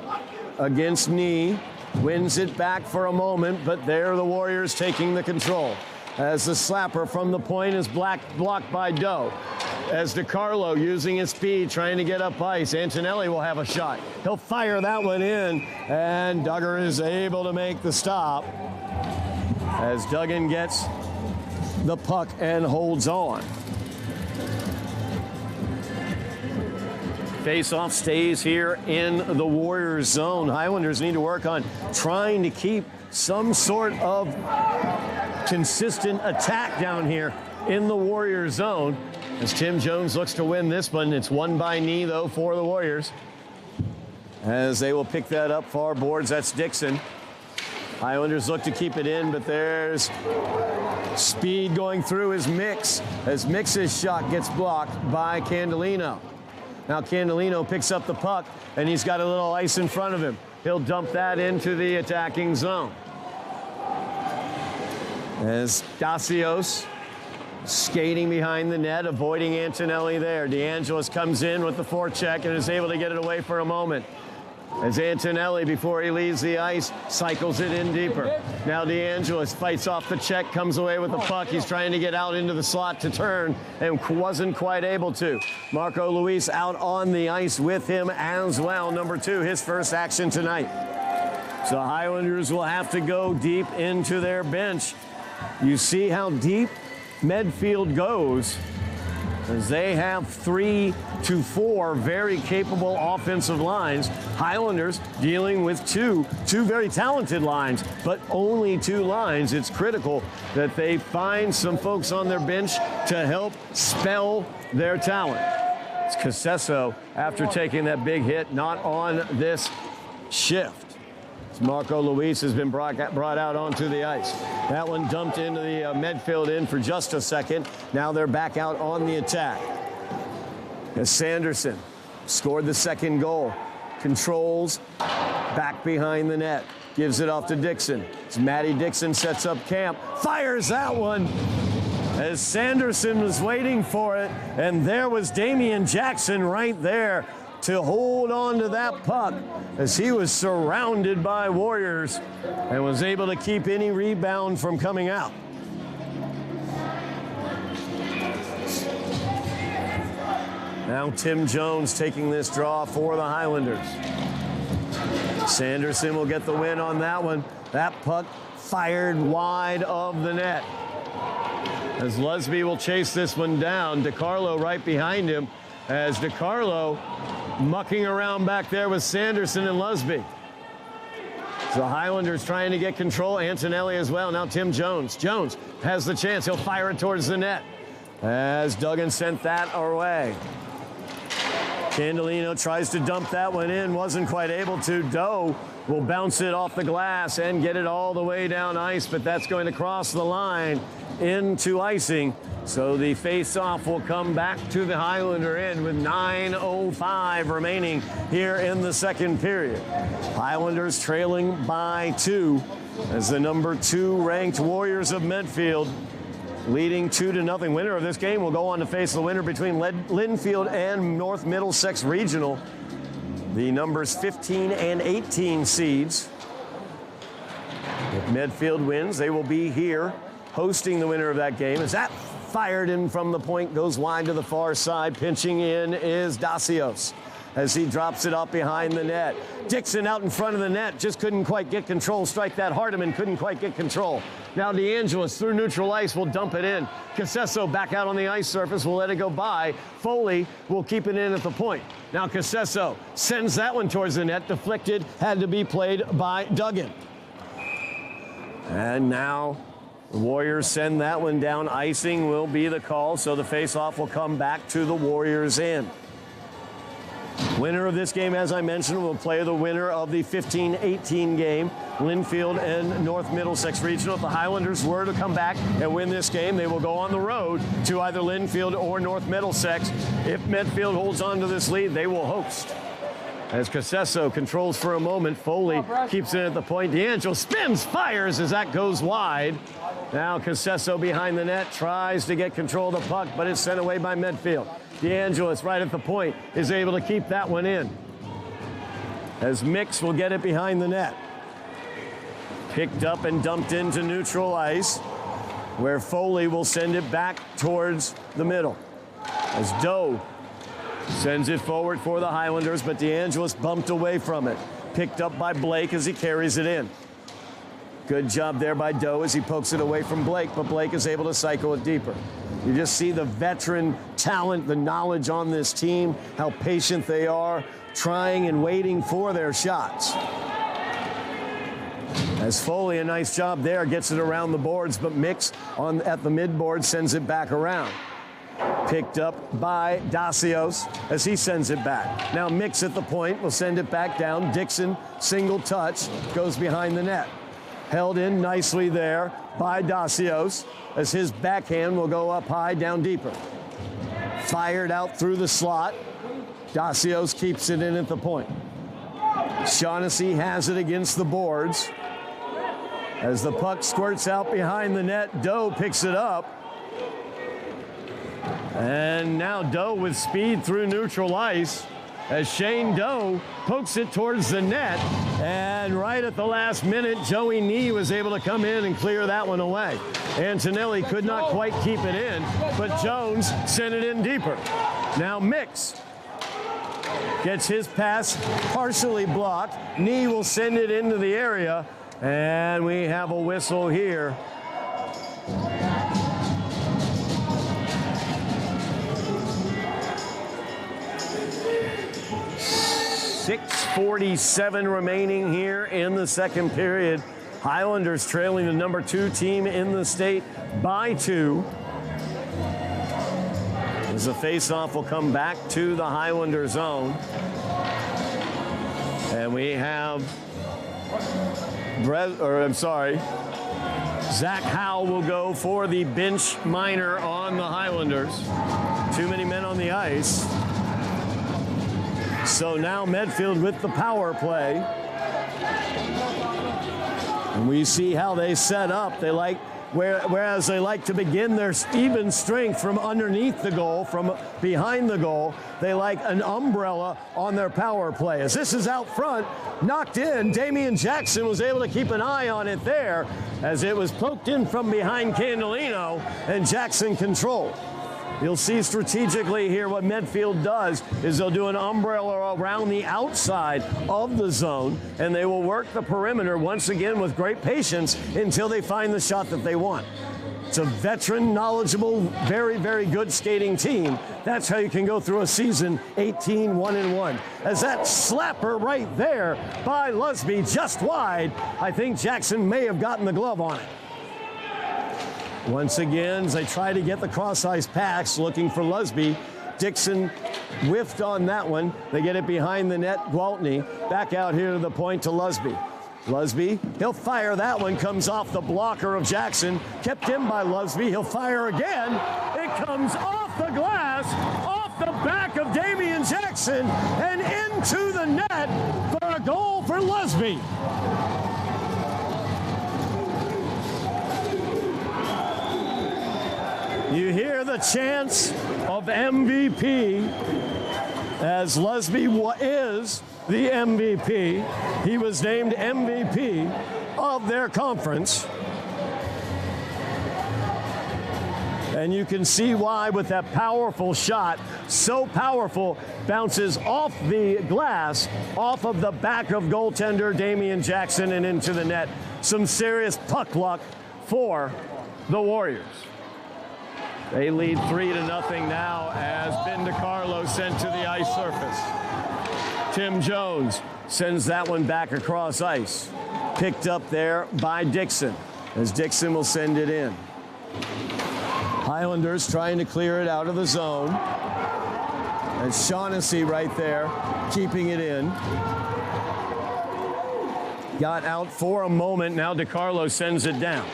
against Knee. Wins it back for a moment, but there the Warriors taking the control. As the slapper from the point is blocked by Doe. As DiCarlo using his speed, trying to get up ice. Antonelli will have a shot. He'll fire that one in, and Duggar is able to make the stop. As Duggan gets the puck and holds on. Face-off stays here in the Warriors zone. Highlanders need to work on trying to keep some sort of consistent attack down here in the Warriors zone. As Tim Jones looks to win this one, it's won by Knee, though, for the Warriors. As they will pick that up far boards, that's Dixon. Highlanders look to keep it in, but there's speed going through his Mix, as Mix's shot gets blocked by Candelino. Now Candelino picks up the puck, and he's got a little ice in front of him. He'll dump that into the attacking zone. As Dacios skating behind the net, avoiding Antonelli there. DeAngelis comes in with the forecheck and is able to get it away for a moment. As Antonelli, before he leaves the ice, cycles it in deeper. Now DeAngelis fights off the check, comes away with the puck. He's trying to get out into the slot to turn and wasn't quite able to. Marco Luis out on the ice with him as well. Number 2, his first action tonight. So Highlanders will have to go deep into their bench. You see how deep Medfield goes. as they have 3 to 4 very capable offensive lines. Highlanders dealing with two very talented lines, but only 2 lines. It's critical that they find some folks on their bench to help spell their talent. It's Casesso, after taking that big hit, not on this shift. Marco Luis has been brought out onto the ice. That one dumped into the Medfield end for just a second. Now they're back out on the attack. As Sanderson scored the second goal. Controls back behind the net. Gives it off to Dixon. As Matty Dixon sets up camp. Fires that one. As Sanderson was waiting for it. And there was Damian Jackson right there to hold on to that puck as he was surrounded by Warriors and was able to keep any rebound from coming out. Now Tim Jones taking this draw for the Highlanders. Sanderson will get the win on that one. That puck fired wide of the net. As Lusby will chase this one down, DiCarlo right behind him as DiCarlo mucking around back there with Sanderson and Lusby. So Highlanders trying to get control. Antonelli as well. Now Tim Jones. Jones has the chance. He'll fire it towards the net as Duggan sent that away. Candelino tries to dump that one in. Wasn't quite able to. Doe will bounce it off the glass and get it all the way down ice, but that's going to cross the line into icing. So the face-off will come back to the Highlander end with 9:05 remaining here in the second period. Highlanders trailing by 2 as the number 2 ranked Warriors of Medfield leading 2-0. Winner of this game will go on to face the winner between Linfield and North Middlesex Regional. The numbers 15 and 18 seeds. If Medfield wins, they will be here hosting the winner of that game. As that fired in from the point goes wide to the far side. Pinching in is Dacios as he drops it up behind the net. Dixon out in front of the net, just couldn't quite get control. Strike that Hardiman, couldn't quite get control. Now DeAngelis through neutral ice will dump it in. Casesso back out on the ice surface, will let it go by. Foley will keep it in at the point. Now Casesso sends that one towards the net, deflected, had to be played by Duggan. And now the Warriors send that one down. Icing will be the call, so the face-off will come back to the Warriors' end. Winner of this game, as I mentioned, will play the winner of the 15-18 game, Linfield and North Middlesex Regional. If the Highlanders were to come back and win this game, they will go on the road to either Linfield or North Middlesex. If Medfield holds on to this lead, they will host. As Casesso controls for a moment, Foley keeps it at the point. DeAngelo spins, fires as that goes wide. Now Casesso behind the net tries to get control of the puck, but it's sent away by Medfield. DeAngelis right at the point is able to keep that one in. As Mix will get it behind the net. Picked up and dumped into neutral ice, where Foley will send it back towards the middle. As Doe sends it forward for the Highlanders, but DeAngelis bumped away from it. Picked up by Blake as he carries it in. Good job there by Doe as he pokes it away from Blake, but Blake is able to cycle it deeper. You just see the veteran talent, the knowledge on this team, how patient they are, trying and waiting for their shots. As Foley, a nice job there, gets it around the boards, but Mix at the mid-board sends it back around. Picked up by Dacios as he sends it back. Now Mix at the point will send it back down. Dixon, single touch, goes behind the net. Held in nicely there by Dacios as his backhand will go up high, down deeper. Fired out through the slot. Dacios keeps it in at the point. Shaughnessy has it against the boards. As the puck squirts out behind the net, Doe picks it up. And now Doe with speed through neutral ice as Shane Doe pokes it towards the net. And right at the last minute, Joey Nee was able to come in and clear that one away. Antonelli could not quite keep it in, but Jones sent it in deeper. Now Mix gets his pass partially blocked. Nee will send it into the area, and we have a whistle here. 6:47 remaining here in the second period. Highlanders trailing the number 2 team in the state by 2. As the faceoff will come back to the Highlander zone. And we have Zach Howe will go for the bench minor on the Highlanders. Too many men on the ice. So now Medfield with the power play. And we see how they set up. They like, whereas they like to begin their even strength from underneath the goal, from behind the goal, they like an umbrella on their power play. As this is out front, knocked in, Damian Jackson was able to keep an eye on it there as it was poked in from behind Candelino, and Jackson controlled. You'll see strategically here what Medfield does is they'll do an umbrella around the outside of the zone, and they will work the perimeter once again with great patience until they find the shot that they want. It's a veteran, knowledgeable, very, very good skating team. That's how you can go through a season 18-1-1. As that slapper right there by Lusby just wide, I think Jackson may have gotten the glove on it. Once again, as they try to get the cross-ice pass, looking for Lusby. Dixon whiffed on that one. They get it behind the net. Gwaltney back out here to the point to Lusby. Lusby, he'll fire that one. Comes off the blocker of Jackson. Kept in by Lusby. He'll fire again. It comes off the glass, off the back of Damian Jackson, and into the net for a goal for Lusby. You hear the chants of MVP as Lusby is the MVP. He was named MVP of their conference. And you can see why with that powerful shot, so powerful, bounces off the glass, off of the back of goaltender Damian Jackson and into the net. Some serious puck luck for the Warriors. They lead 3-0 now as Ben DiCarlo sent to the ice surface. Tim Jones sends that one back across ice. Picked up there by Dixon, as Dixon will send it in. Highlanders trying to clear it out of the zone. And Shaughnessy right there, keeping it in. Got out for a moment, now DiCarlo sends it down.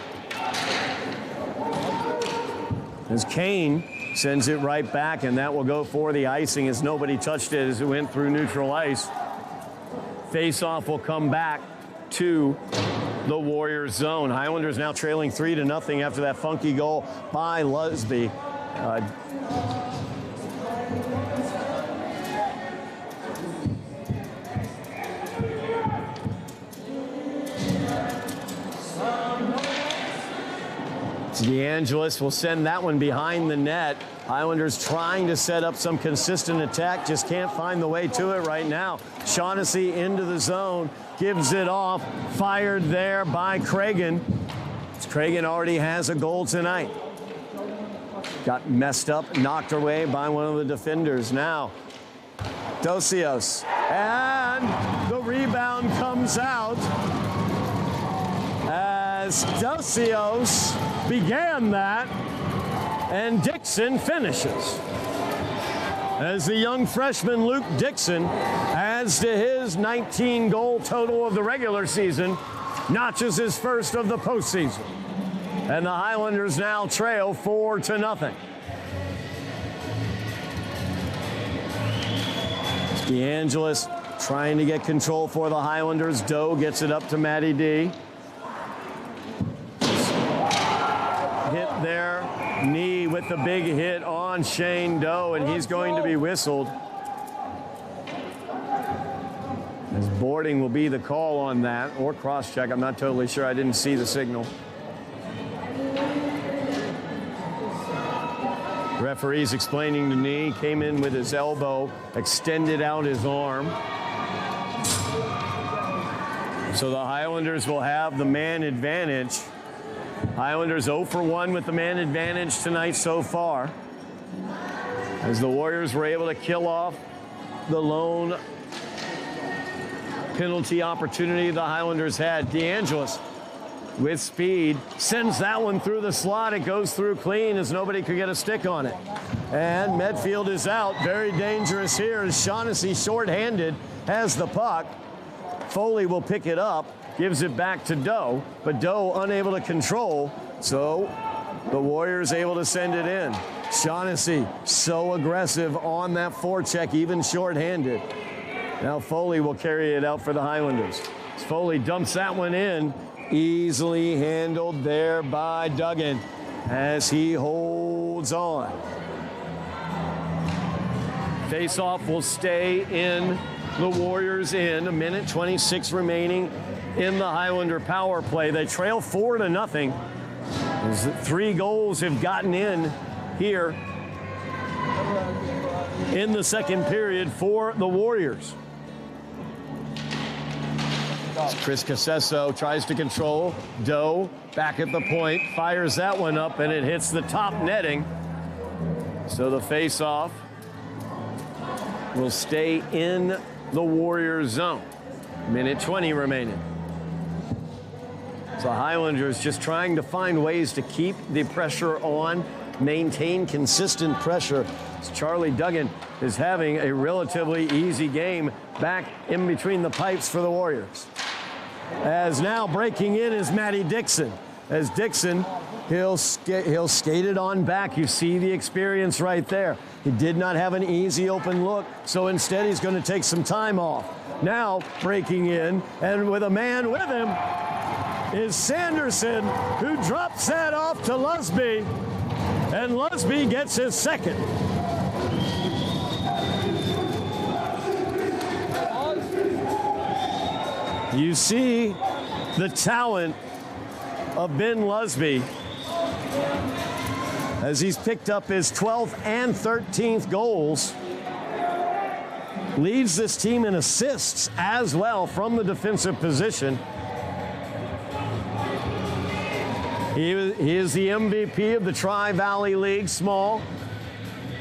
As Kane sends it right back, and that will go for the icing as nobody touched it as it went through neutral ice. Face-off will come back to the Warriors zone. Highlanders now trailing 3-0 after that funky goal by Lusby. DeAngelis will send that one behind the net. Highlanders trying to set up some consistent attack, just can't find the way to it right now. Shaughnessy into the zone, gives it off, fired there by Cragen. Cragen already has a goal tonight. Got messed up, knocked away by one of the defenders. Now, Dosios, and the rebound comes out as Dosios began that, and Dixon finishes. As the young freshman Luke Dixon adds to his 19-goal total of the regular season, notches his first of the postseason. And the Highlanders now trail 4-0. DeAngelis trying to get control for the Highlanders. Doe gets it up to Matty D. Hit their knee with the big hit on Shane Doe, and he's going to be whistled. As boarding will be the call on that, or cross-check. I'm not totally sure. I didn't see the signal. Referee's explaining the knee. Came in with his elbow, extended out his arm. So the Highlanders will have the man advantage. Highlanders 0 for 1 with the man advantage tonight so far, as the Warriors were able to kill off the lone penalty opportunity the Highlanders had. DeAngelis with speed sends that one through the slot. It goes through clean as nobody could get a stick on it. And Medfield is out. Very dangerous here as Shaughnessy, shorthanded, has the puck. Foley will pick it up, gives it back to Doe, but Doe unable to control, so the Warriors able to send it in. Shaughnessy so aggressive on that forecheck, even shorthanded. Now Foley will carry it out for the Highlanders. Foley dumps that one in, easily handled there by Duggan as he holds on. Face-off will stay in the Warriors in. 1:26 remaining in the Highlander power play. They trail 4-0. As 3 goals have gotten in here in the second period for the Warriors. Chris Casesso tries to control. Doe back at the point, fires that one up, and it hits the top netting. So the face-off will stay in the Warriors zone. 1:20 remaining. So Highlanders just trying to find ways to keep the pressure on, maintain consistent pressure. Charlie Duggan is having a relatively easy game back in between the pipes for the Warriors. As now breaking in is Matty Dixon. As Dixon, he'll skate it on back. You see the experience right there. He did not have an easy open look, so instead he's going to take some time off. Now breaking in, and with a man with him is Sanderson, who drops that off to Lusby, and Lusby gets his second. You see the talent of Ben Lusby as he's picked up his 12th and 13th goals. Leads this team in assists as well from the defensive position. He is the MVP of the Tri-Valley League Small.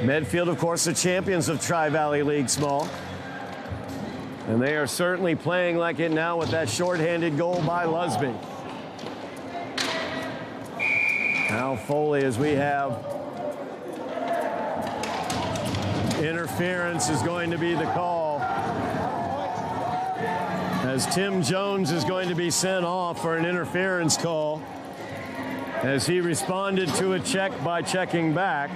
Medfield, of course, the champions of Tri-Valley League Small. And they are certainly playing like it now with that shorthanded goal by Lusby. Now Foley, as we have interference, is going to be the call, as Tim Jones is going to be sent off for an interference call as he responded to a check by checking back.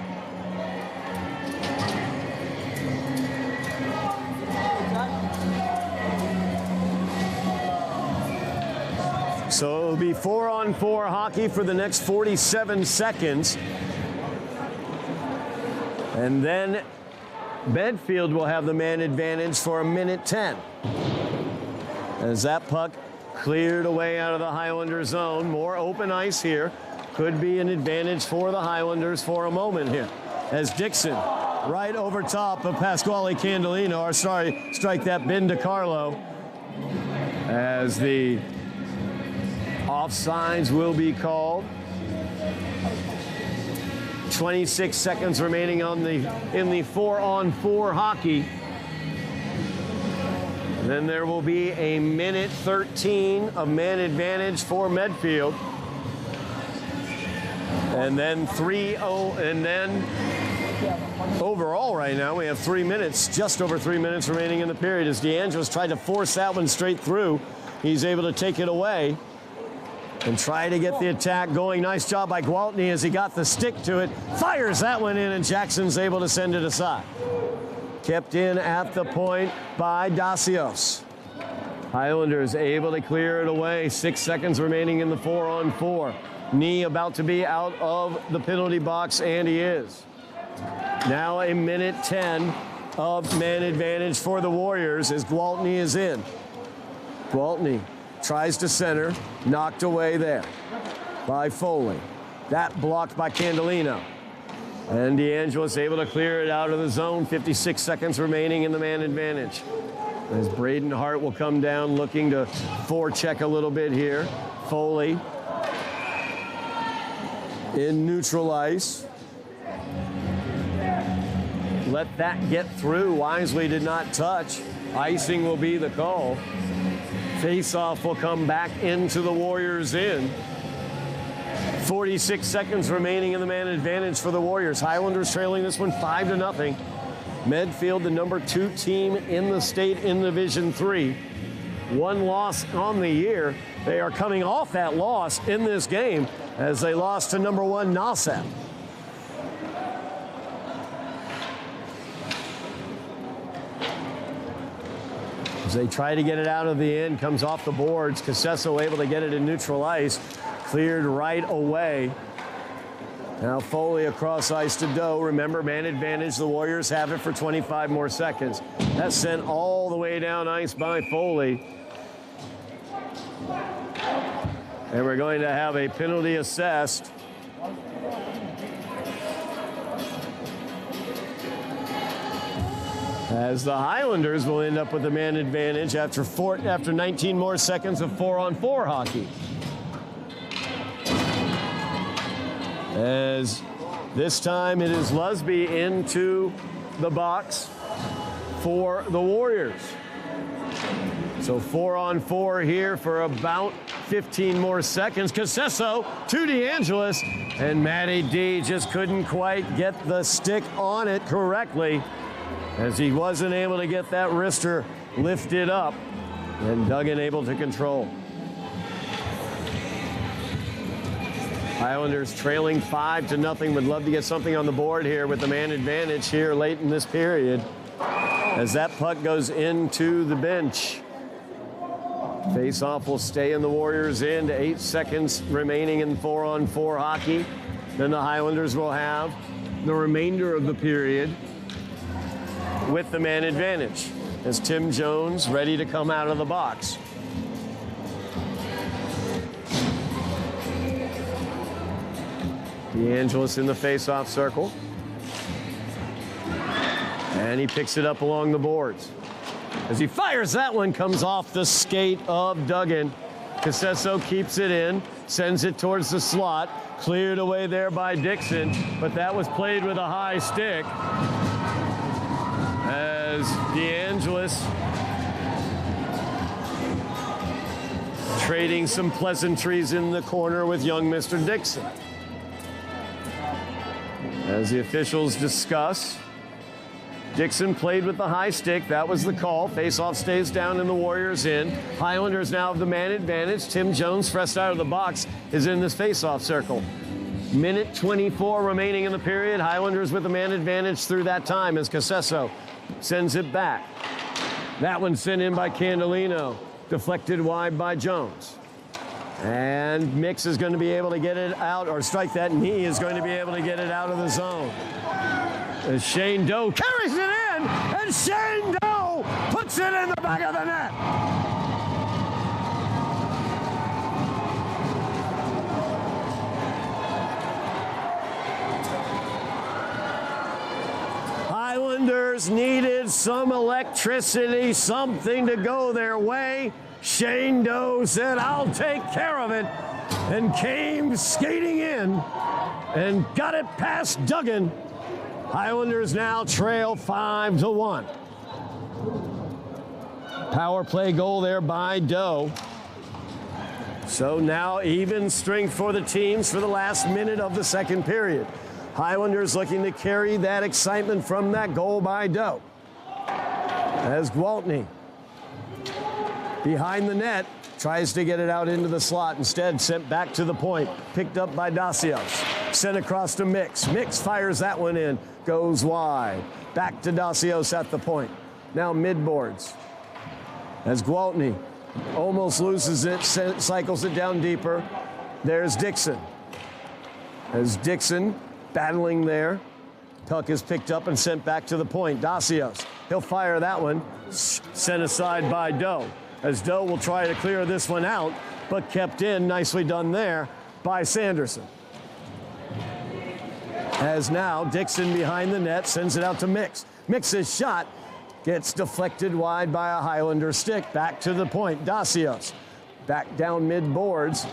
So it'll be 4-on-4 hockey for the next 47 seconds. And then Medfield will have the man advantage for 1:10. As that puck cleared away out of the Highlander zone. More open ice here. Could be an advantage for the Highlanders for a moment here. As Dixon right over top of Pasquale Candelino, or sorry, strike that, Ben DiCarlo. As the offsides will be called. 26 seconds remaining in the 4-on-4 hockey. And then there will be a 1:13 of man advantage for Medfield. And then overall right now we have 3 minutes, just over 3 minutes remaining in the period as DeAngelis tried to force that one straight through. He's able to take it away and try to get the attack going. Nice job by Gwaltney as he got the stick to it. Fires that one in, and Jackson's able to send it aside. Kept in at the point by Dacios. Highlanders able to clear it away. 6 seconds remaining in the 4-on-4. Knee about to be out of the penalty box, and he is. Now a 1:10 of man advantage for the Warriors as Gwaltney is in. Gwaltney tries to center, knocked away there by Foley. That blocked by Candelino. And DeAngelis able to clear it out of the zone. 56 seconds remaining in the man advantage. As Braden Hart will come down looking to forecheck a little bit here. Foley in neutral ice. Let that get through. Wisely did not touch. Icing will be the call. Face-off will come back into the Warriors' end. 46 seconds remaining in the man advantage for the Warriors. Highlanders trailing this one 5-0. Medfield, the number 2 team in the state in Division III. 1 loss on the year. They are coming off that loss in this game as they lost to number 1 Nassau. As they try to get it out of the end, comes off the boards. Casesso able to get it in neutral ice. Cleared right away. Now Foley across ice to Doe. Remember, man advantage. The Warriors have it for 25 more seconds. That's sent all the way down ice by Foley. And we're going to have a penalty assessed. As the Highlanders will end up with a man advantage after 19 more seconds of 4-on-4 hockey. As this time it is Lusby into the box for the Warriors. So 4-on-4 here for about 15 more seconds. Casesso to DeAngelis, and Matty D just couldn't quite get the stick on it correctly, as he wasn't able to get that wrister lifted up, and Duggan able to control. Highlanders trailing 5-0. Would love to get something on the board here with the man advantage here late in this period, as that puck goes into the bench. Face-off will stay in the Warriors' end. 8 seconds remaining in 4-on-4 hockey. Then the Highlanders will have the remainder of the period with the man advantage, as Tim Jones ready to come out of the box. DeAngelis in the face-off circle. And he picks it up along the boards. As he fires, that one comes off the skate of Duggan. Casesso keeps it in, sends it towards the slot. Cleared away there by Dixon, but that was played with a high stick. As DeAngelis trading some pleasantries in the corner with young Mr. Dixon. As the officials discuss, Dixon played with the high stick. That was the call. Face-off stays down in the Warriors' end. Highlanders now have the man advantage. Tim Jones, fresh out of the box, is in this face-off circle. Minute 24 remaining in the period. Highlanders with the man advantage through that time as Casesso sends it back. That one sent in by Candelino. Deflected wide by Jones. And Mix is going to be able to get it out, or strike that knee, is going to be able to get it out of the zone. As Shane Doe carries it in, and Shane Doe puts it in the back of the net. Highlanders needed some electricity, something to go their way. Shane Doe said, "I'll take care of it," and came skating in and got it past Duggan. Highlanders now trail 5-1. Power play goal there by Doe. So now even strength for the teams for the last minute of the second period. Highlanders looking to carry that excitement from that goal by Doe. As Gwaltney behind the net tries to get it out into the slot, instead sent back to the point, picked up by Dacios. Sent across to Mix. Mix fires that one in, goes wide. Back to Dacios at the point. Now mid-boards. As Gwaltney almost loses it, cycles it down deeper. There's Dixon. As Dixon battling there. Puck is picked up and sent back to the point. Dacios, he'll fire that one. Sent aside by Doe. As Doe will try to clear this one out, but kept in, nicely done there by Sanderson. As now Dixon behind the net sends it out to Mix. Mix's shot gets deflected wide by a Highlander stick. Back to the point. Dacios back down mid-boards.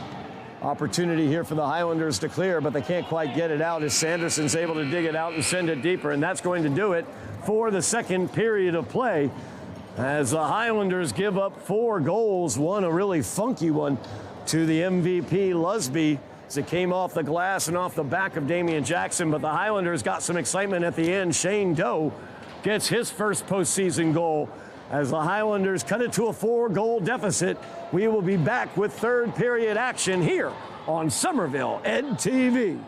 Opportunity here for the Highlanders to clear, but they can't quite get it out as Sanderson's able to dig it out and send it deeper, and that's going to do it for the second period of play. as the Highlanders give up 4 goals, one a really funky one to the MVP Lusby as it came off the glass and off the back of Damian Jackson. But the Highlanders got some excitement at the end. Shane Doe gets his first postseason goal as the Highlanders cut it to a 4-goal deficit. We will be back with third period action here on Somerville Ed TV.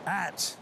at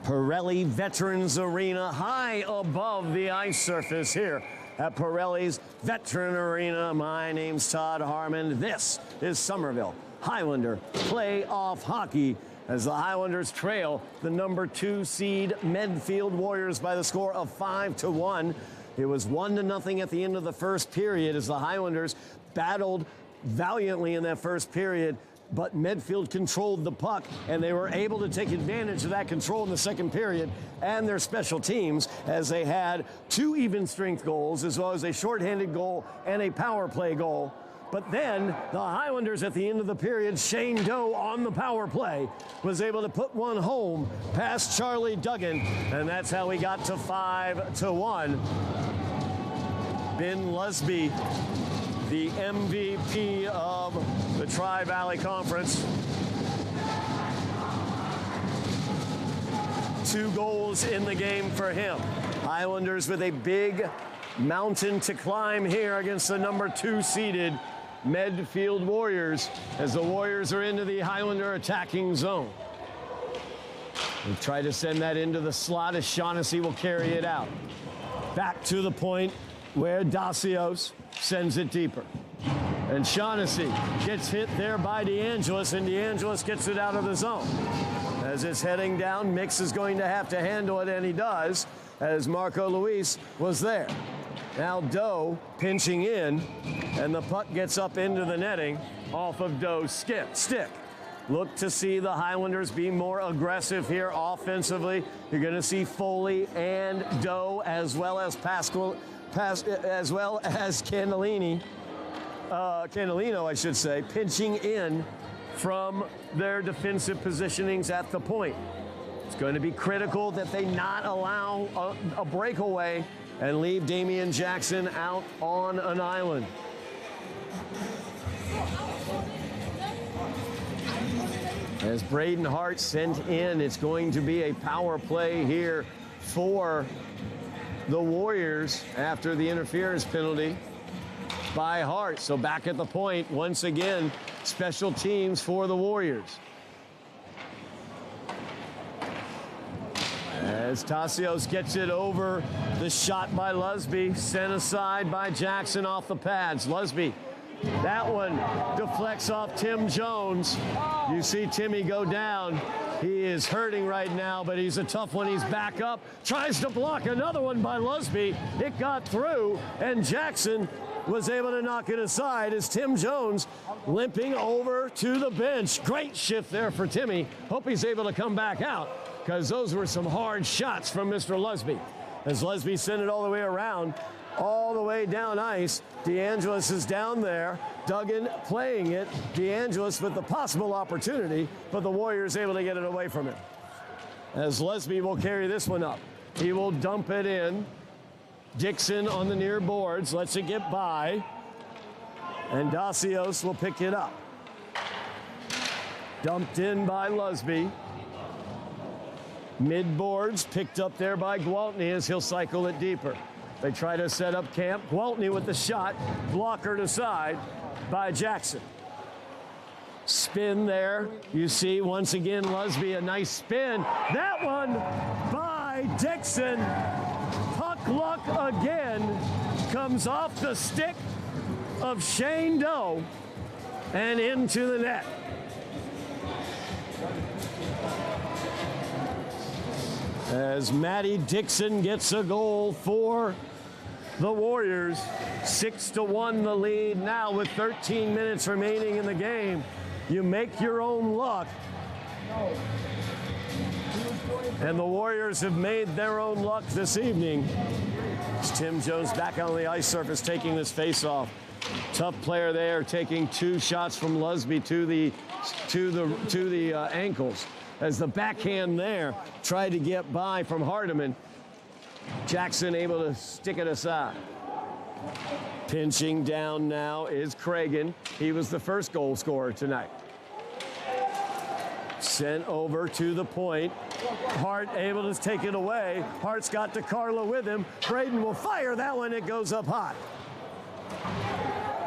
Pirelli Veterans Arena, high above the ice surface here at Pirelli's Veteran Arena. My name's Todd Harmon. This is Somerville Highlander playoff hockey as the Highlanders trail the number 2 seed Medfield Warriors by the score of 5-1. It was 1-0 at the end of the first period as the Highlanders battled valiantly in that first period, but Medfield controlled the puck, and they were able to take advantage of that control in the second period and their special teams as they had 2 even strength goals as well as a shorthanded goal and a power play goal. But then the Highlanders at the end of the period, Shane Doe on the power play was able to put one home past Charlie Duggan, and that's how we got to 5-1. Ben Lusby, the MVP of the Tri-Valley Conference. 2 goals in the game for him. Highlanders with a big mountain to climb here against the number 2 seeded Medfield Warriors as the Warriors are into the Highlander attacking zone. We'll try to send that into the slot as Shaughnessy will carry it out. Back to the point where Dacios sends it deeper. And Shaughnessy gets hit there by DeAngelis, and DeAngelis gets it out of the zone. As it's heading down, Mix is going to have to handle it, and he does, as Marco Luis was there. Now Doe pinching in, and the puck gets up into the netting off of Doe's stick. Look to see the Highlanders be more aggressive here offensively. You're going to see Foley and Doe as well as as well as Candelino, I should say, pinching in from their defensive positionings at the point. It's going to be critical that they not allow a breakaway and leave Damian Jackson out on an island. As Braden Hart sent in, it's going to be a power play here for the Warriors after the interference penalty by Hart. So back at the point, once again, special teams for the Warriors. As Dacios gets it over, the shot by Lusby, sent aside by Jackson off the pads. Lusby, that one deflects off Tim Jones. You see Timmy go down. He is hurting right now, but he's a tough one. He's back up, tries to block another one by Lusby. It got through, and Jackson was able to knock it aside as Tim Jones limping over to the bench. Great shift there for Timmy. Hope he's able to come back out, because those were some hard shots from Mr. Lusby. As Lusby sent it all the way around, all the way down ice. DeAngelis is down there. Duggan playing it. DeAngelis with the possible opportunity, but the Warriors able to get it away from him. As Lusby will carry this one up. He will dump it in. Dixon on the near boards, lets it get by. And Dacios will pick it up. Dumped in by Lusby. Mid boards picked up there by Gwaltney as he'll cycle it deeper. They try to set up camp. Gwaltney with the shot, blockered aside by Jackson. Spin there. You see once again Lusby, a nice spin. That one by Dixon. Puck luck again. Comes off the stick of Shane Doe and into the net. As Matty Dixon gets a goal for the Warriors. 6-1 the lead now with 13 minutes remaining in the game. You make your own luck. And the Warriors have made their own luck this evening. It's Tim Jones back on the ice surface taking this face-off. Tough player there, taking 2 shots from Lusby to the ankles. As the backhand there tried to get by from Hardiman. Jackson able to stick it aside. Pinching down now is Cragen. He was the first goal scorer tonight. Sent over to the point. Hart able to take it away. Hart's got DeCarlo with him. Braden will fire that one. It goes up high.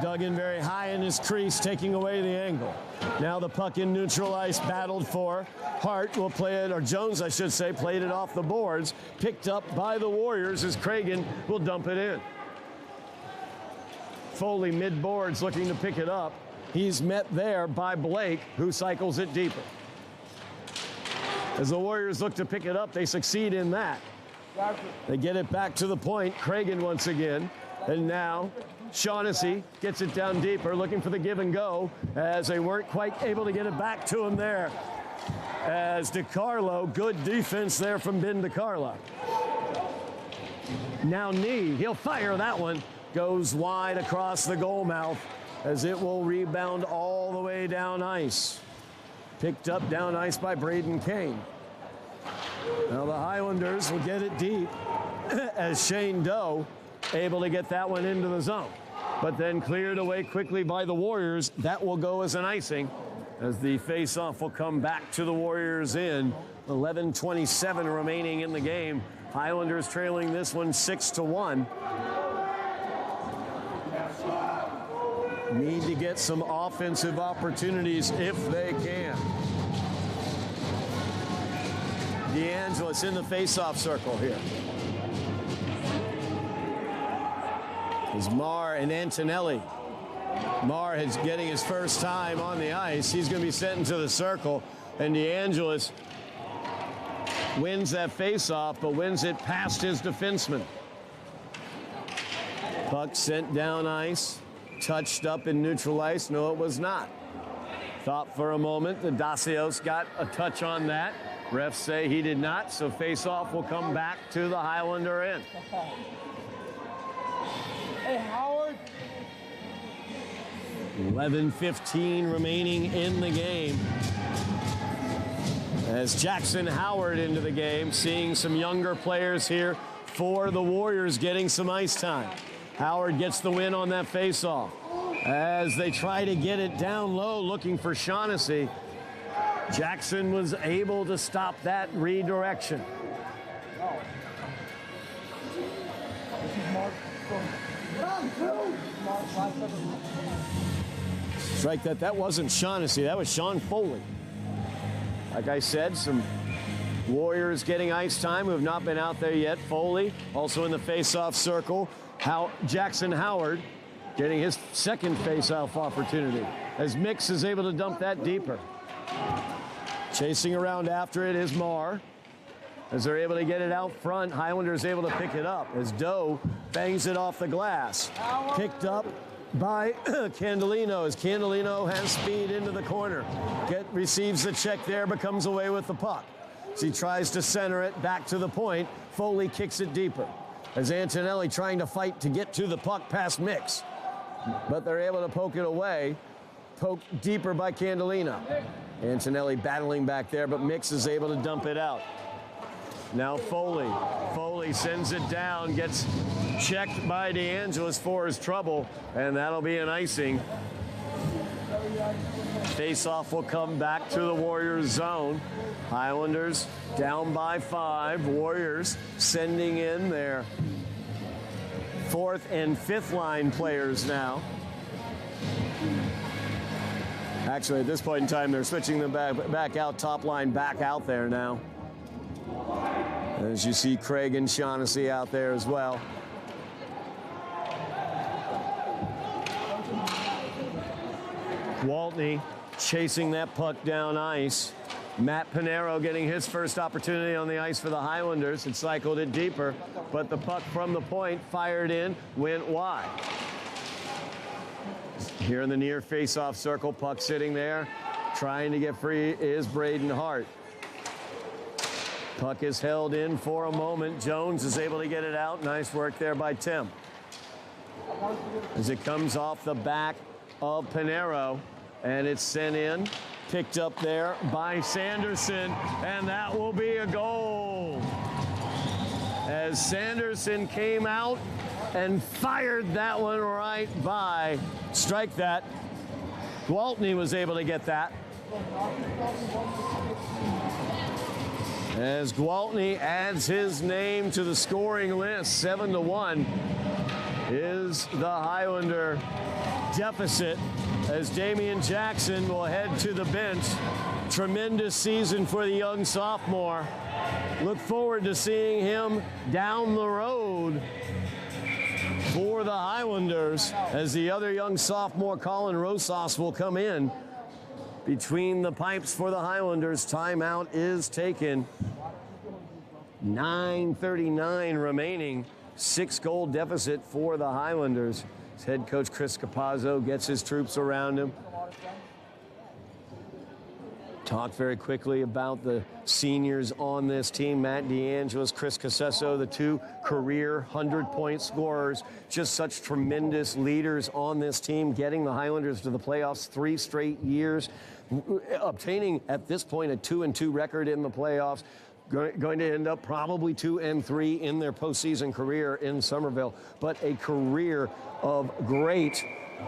Dug in very high in his crease, taking away the angle. Now the puck in neutral ice, battled for. Hart will play it, or Jones, I should say, played it off the boards. Picked up by the Warriors as Cragen will dump it in. Foley mid-boards looking to pick it up. He's met there by Blake, who cycles it deeper. As the Warriors look to pick it up, they succeed in that. They get it back to the point. Cragen once again. And now Shaughnessy gets it down deeper, looking for the give and go, as they weren't quite able to get it back to him there. As DiCarlo, good defense there from Ben DiCarlo. Now knee, he'll fire that one. Goes wide across the goal mouth as it will rebound all the way down ice. Picked up down ice by Braden Kane. Now the Highlanders will get it deep as Shane Doe able to get that one into the zone. But then cleared away quickly by the Warriors. That will go as an icing as the face-off will come back to the Warriors in. 11:27 remaining in the game. Highlanders trailing this one 6-1. Need to get some offensive opportunities if they can. DeAngelis in the face-off circle here. Is Marr and Antonelli. Marr is getting his first time on the ice. He's going to be sent into the circle, and DeAngelis wins that face-off, but wins it past his defenseman. Puck sent down ice. Touched up in neutral ice. No, it was not. Thought for a moment that Dacios got a touch on that. Refs say he did not, so face-off will come back to the Highlander end. Hey, Howard. 11:15 remaining in the game. As Jackson Howard into the game, seeing some younger players here for the Warriors getting some ice time. Howard gets the win on that faceoff. As they try to get it down low, looking for Shaughnessy. Jackson was able to stop that redirection. Strike that. That wasn't Shaughnessy. That was Sean Foley. Like I said, some Warriors getting ice time who have not been out there yet. Foley also in the face-off circle. Jackson Howard getting his second face-off opportunity as Mix is able to dump that deeper. Chasing around after it is Marr. As they're able to get it out front, Highlanders able to pick it up as Doe bangs it off the glass. Picked up by Candelino as Candelino has speed into the corner. Receives the check there, but comes away with the puck. As he tries to center it back to the point, Foley kicks it deeper. As Antonelli trying to fight to get to the puck past Mix. But they're able to poke it away. Poked deeper by Candelino. Antonelli battling back there, but Mix is able to dump it out. Now Foley. Foley sends it down, gets checked by DeAngelis for his trouble, and that'll be an icing. Face-off will come back to the Warriors zone. Highlanders down by 5. Warriors sending in their 4th and 5th line players now. Actually, at this point in time, they're switching them back out, top line back out there now. As you see Craig and Shaughnessy out there as well. Waltney chasing that puck down ice. Matt Pinero getting his first opportunity on the ice for the Highlanders and cycled it deeper, but the puck from the point fired in, went wide. Here in the near face-off circle, puck sitting there, trying to get free is Braden Hart. Puck is held in for a moment. Jones is able to get it out. Nice work there by Tim. As it comes off the back of Pinero, and it's sent in, picked up there by Sanderson, and that will be a goal. As Sanderson came out and fired that one right by, strike that. Gwaltney was able to get that. As Gwaltney adds his name to the scoring list, 7-1. is the Highlander deficit as Damian Jackson will head to the bench. Tremendous season for the young sophomore. Look forward to seeing him down the road for the Highlanders as the other young sophomore, Colin Rosas, will come in. Between the pipes for the Highlanders, timeout is taken. 9:39 remaining. 6-goal deficit for the Highlanders. As head coach Chris Capazzo gets his troops around him. Talk very quickly about the seniors on this team. Matt DeAngelis, Chris Casesso, the two career 100-point scorers. Just such tremendous leaders on this team, getting the Highlanders to the playoffs 3 straight years, obtaining at this point a 2-2 record in the playoffs. Going to end up probably 2-3 in their postseason career in Somerville, but a career of great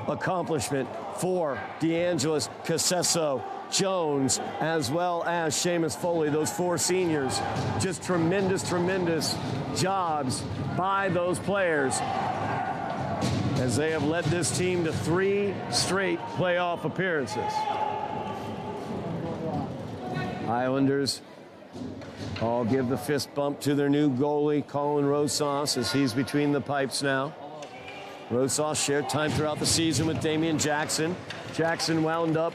accomplishment for DeAngelis, Casesso, Jones, as well as Seamus Foley, those 4 seniors. Just tremendous, tremendous jobs by those players as they have led this team to 3 straight playoff appearances. Highlanders all give the fist bump to their new goalie, Colin Rosas, as he's between the pipes now. Rosas shared time throughout the season with Damian Jackson. Jackson wound up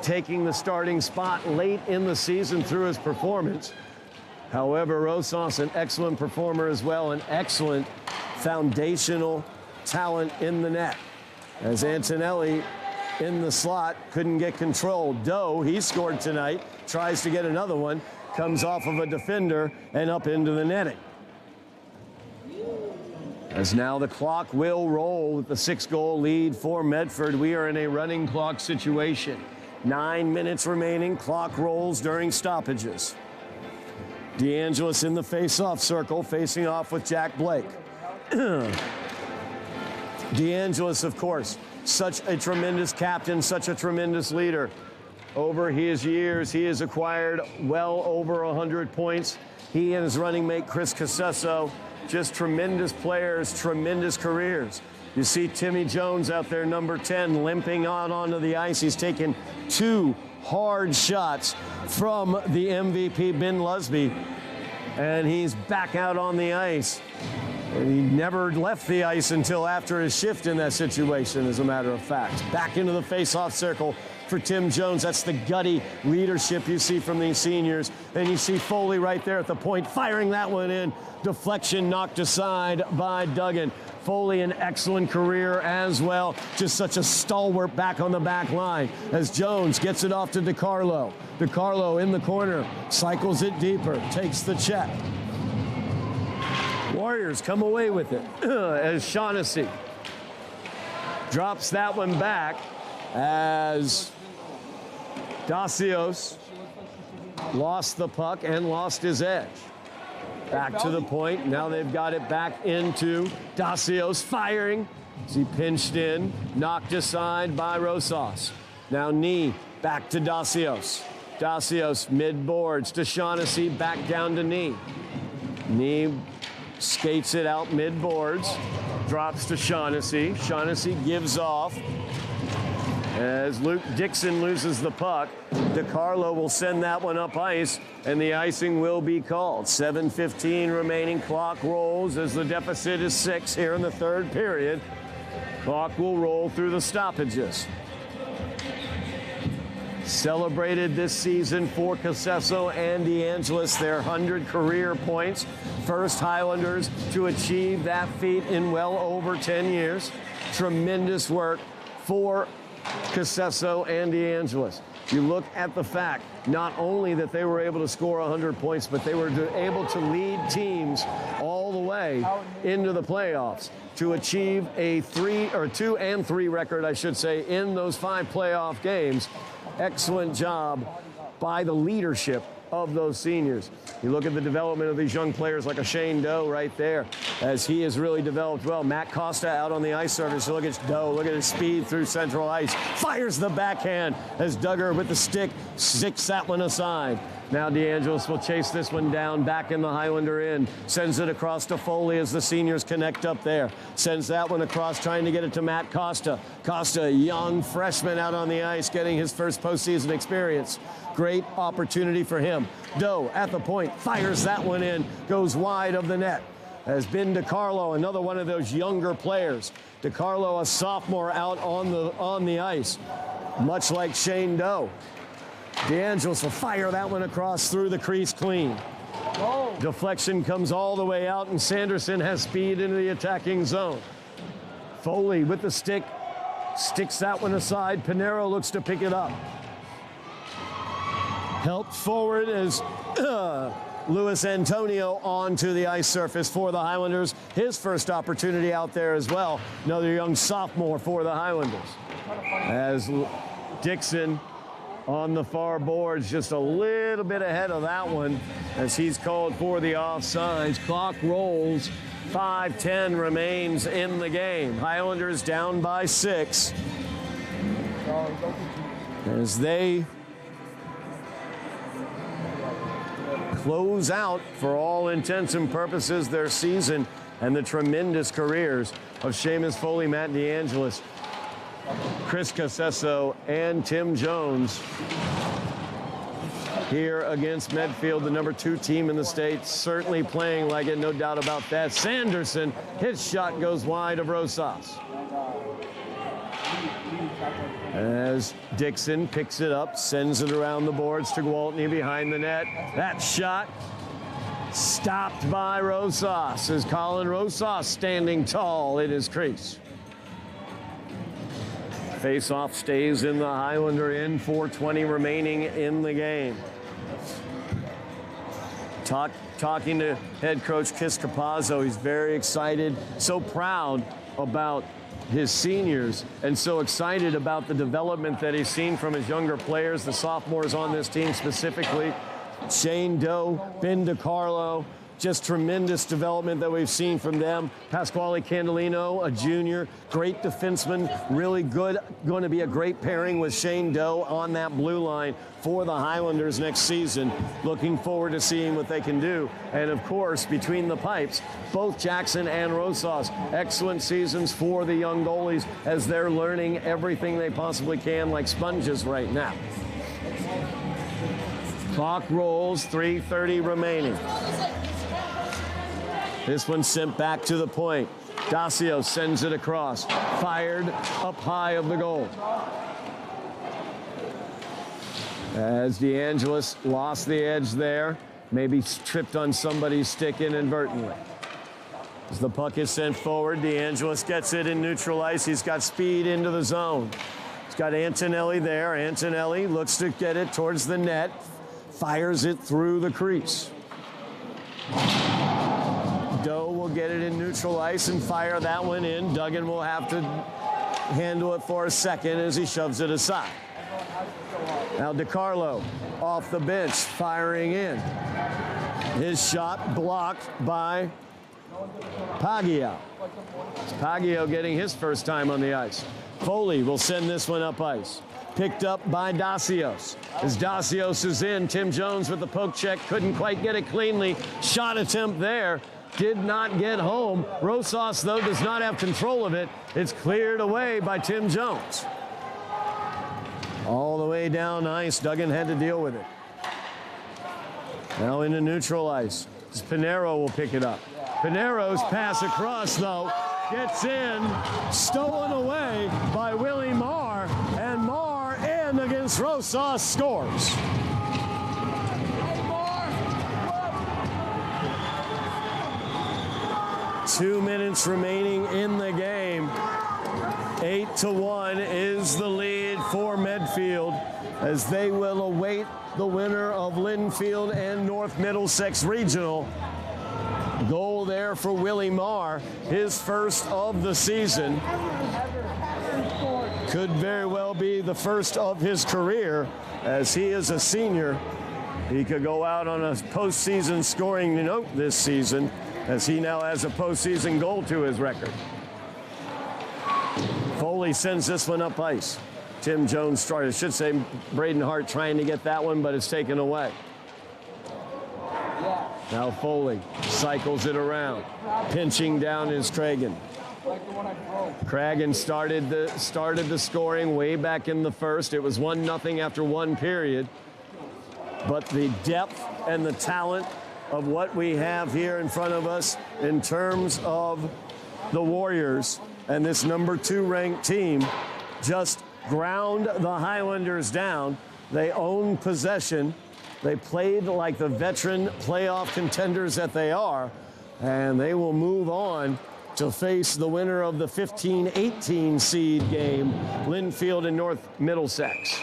taking the starting spot late in the season through his performance. However, Rosas, an excellent performer as well, an excellent foundational talent in the net. As Antonelli in the slot couldn't get control. Doe, he scored tonight, tries to get another one, comes off of a defender and up into the netting. As now the clock will roll with the 6-goal lead for Medford. We are in a running clock situation. 9 minutes remaining. Clock rolls during stoppages. DeAngelis in the face-off circle, facing off with Jack Blake. DeAngelis, of course, such a tremendous captain, such a tremendous leader. Over his years, he has acquired well over 100 points. He and his running mate, Chris Casesso, just tremendous players, tremendous careers. You see Timmy Jones out there, number 10, limping out onto the ice. He's taken 2 hard shots from the MVP, Ben Lusby, and he's back out on the ice. And he never left the ice until after his shift in that situation, as a matter of fact. Back into the face-off circle for Tim Jones. That's the gutty leadership you see from these seniors. And you see Foley right there at the point, firing that one in. Deflection knocked aside by Duggan. Foley, an excellent career as well. Just such a stalwart back on the back line as Jones gets it off to DiCarlo. DiCarlo in the corner, cycles it deeper, takes the check. Warriors come away with it as Shaughnessy drops that one back as Dacios lost the puck and lost his edge. Back to the point. Now they've got it back into Dacios firing as he pinched in, knocked aside by Rosas. Now knee back to Dacios. Dacios mid-boards to Shaughnessy, back down to knee. Knee skates it out mid-boards, drops to Shaughnessy. Shaughnessy gives off as Luke Dixon loses the puck. DiCarlo will send that one up ice, and the icing will be called. 7:15 remaining. Clock rolls as the deficit is 6 here in the 3rd period. Clock will roll through the stoppages. Celebrated this season for Casesso and DeAngelis, their 100 career points. First Highlanders to achieve that feat in well over 10 years. Tremendous work for Casesso and DeAngelis. You look at the fact not only that they were able to score 100 points, but they were able to lead teams all the way into the playoffs to achieve a 2-3 record, I should say, in those 5 playoff games. Excellent job by the leadership of those seniors. You look at the development of these young players like a Shane Doe right there, as he has really developed well. Matt Costa out on the ice surface. Look at Doe. Look at his speed through central ice. Fires the backhand as Duggar with the stick sticks that one aside. Now DeAngelis will chase this one down, back in the Highlander end. Sends it across to Foley as the seniors connect up there. Sends that one across, trying to get it to Matt Costa. Costa, a young freshman out on the ice, getting his first postseason experience. Great opportunity for him. Doe at the point, fires that one in, goes wide of the net. Has been DiCarlo, another one of those younger players. DiCarlo, a sophomore out on the ice, much like Shane Doe. DeAngelis will fire that one across through the crease clean. Oh. Deflection comes all the way out, and Sanderson has speed into the attacking zone. Foley with the stick, sticks that one aside. Pinero looks to pick it up. Helped forward as Luis Antonio onto the ice surface for the Highlanders. His first opportunity out there as well. Another young sophomore for the Highlanders. As Dixon on the far boards, just a little bit ahead of that one as he's called for the offsides. Clock rolls. 5:10 remains in the game. Highlanders down by 6 as they close out, for all intents and purposes, their season and the tremendous careers of Seamus Foley, Matt DeAngelis, Chris Casesso, and Tim Jones here against Medfield, the number 2 team in the state, certainly playing like it, no doubt about that. Sanderson, his shot goes wide of Rosas. As Dixon picks it up, sends it around the boards to Gwaltney behind the net. That shot stopped by Rosas as Colin Rosas standing tall in his crease. Face-off stays in the Highlander end, 4:20 remaining in the game. Talking to head coach Chris Capazzo, he's very excited, so proud about his seniors, and so excited about the development that he's seen from his younger players, the sophomores on this team specifically. Shane Doe, Ben DiCarlo, just tremendous development that we've seen from them. Pasquale Candelino, a junior, great defenseman, really good, going to be a great pairing with Shane Doe on that blue line for the Highlanders next season. Looking forward to seeing what they can do. And of course, between the pipes, both Jackson and Rosas, excellent seasons for the young goalies as they're learning everything they possibly can like sponges right now. Clock rolls, 3:30 remaining. This one sent back to the point. Dacio sends it across. Fired up high of the goal. As DeAngelis lost the edge there. Maybe tripped on somebody's stick inadvertently. As the puck is sent forward, DeAngelis gets it in neutral ice. He's got speed into the zone. He's got Antonelli there. Antonelli looks to get it towards the net. Fires it through the crease. Doe will get it in neutral ice and fire that one in. Duggan will have to handle it for a second as he shoves it aside. Now DiCarlo off the bench, firing in. His shot blocked by Paggio. It's Paggio getting his first time on the ice. Foley will send this one up ice. Picked up by Dacios. As Dacios is in, Tim Jones with the poke check, couldn't quite get it cleanly. Shot attempt there. Did not get home. Rosas, though, does not have control of it. It's cleared away by Tim Jones. All the way down ice. Duggan had to deal with it. Now into neutral ice. Pinero will pick it up. Pinero's pass across, though, gets in. Stolen away by Willie Marr. And Marr in against Rosas scores. 2 minutes remaining in the game. 8-1 is the lead for Medfield as they will await the winner of Linfield and North Middlesex Regional. Goal there for Willie Marr, his first of the season. Could very well be the first of his career as he is a senior. He could go out on a postseason scoring note this season, as he now has a postseason goal to his record. Foley sends this one up ice. Tim Jones started, I should say Braden Hart trying to get that one, but it's taken away. Now Foley cycles it around. Pinching down is Cragen. Cragen started the scoring way back in the first. It was 1-0 after one period. But the depth and the talent of what we have here in front of us in terms of the Warriors and this number 2 ranked team just ground the Highlanders down. They owned possession. They played like the veteran playoff contenders that they are, and they will move on to face the winner of the 15-18 seed game, Linfield and North Middlesex.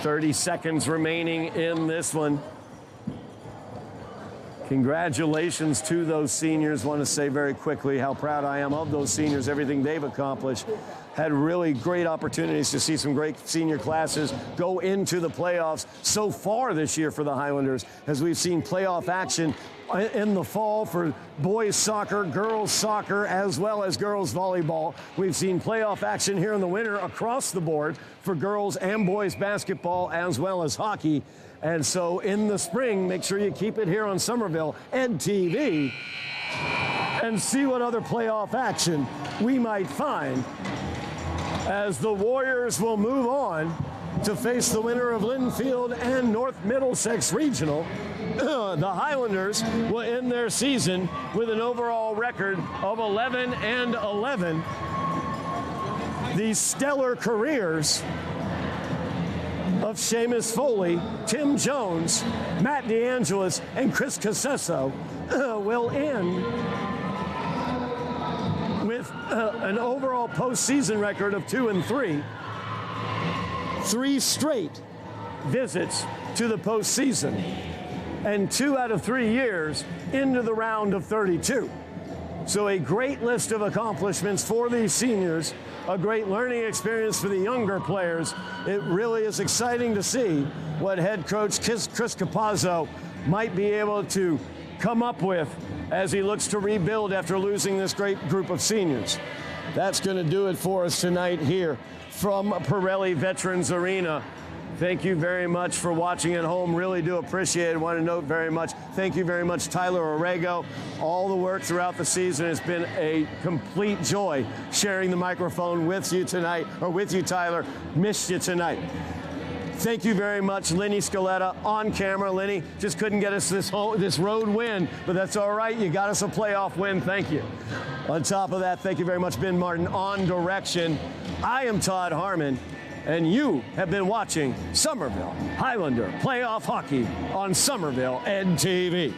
30 seconds remaining in this one. Congratulations to those seniors. Want to say very quickly how proud I am of those seniors, everything they've accomplished. Had really great opportunities to see some great senior classes go into the playoffs so far this year for the Highlanders, as we've seen playoff action in the fall for boys soccer, girls soccer, as well as girls volleyball. We've seen playoff action here in the winter across the board for girls and boys basketball, as well as hockey. And so in the spring, make sure you keep it here on Somerville Ed TV and see what other playoff action we might find as the Warriors will move on to face the winner of Linfield and North Middlesex Regional. The Highlanders will end their season with an overall record of 11-11. The stellar careers of Seamus Foley, Tim Jones, Matt DeAngelis, and Chris Casesso will end with an overall postseason record of 2-3. 3 straight visits to the postseason, and 2 out of 3 years into the round of 32. So a great list of accomplishments for these seniors, a great learning experience for the younger players. It really is exciting to see what head coach Chris Capazzo might be able to come up with as he looks to rebuild after losing this great group of seniors. That's going to do it for us tonight here from Pirelli Veterans Arena. Thank you very much for watching at home. Really do appreciate it. Want to note very much, thank you very much, Tyler Orrego. All the work throughout the season has been a complete joy sharing the microphone with you tonight, or with you, Tyler. Missed you tonight. Thank you very much, Lenny Scaletta on camera. Lenny just couldn't get us this road win, but that's all right. You got us a playoff win. Thank you. On top of that, thank you very much, Ben Martin on direction. I am Todd Harmon, and you have been watching Somerville Highlander Playoff Hockey on Somerville Ed TV.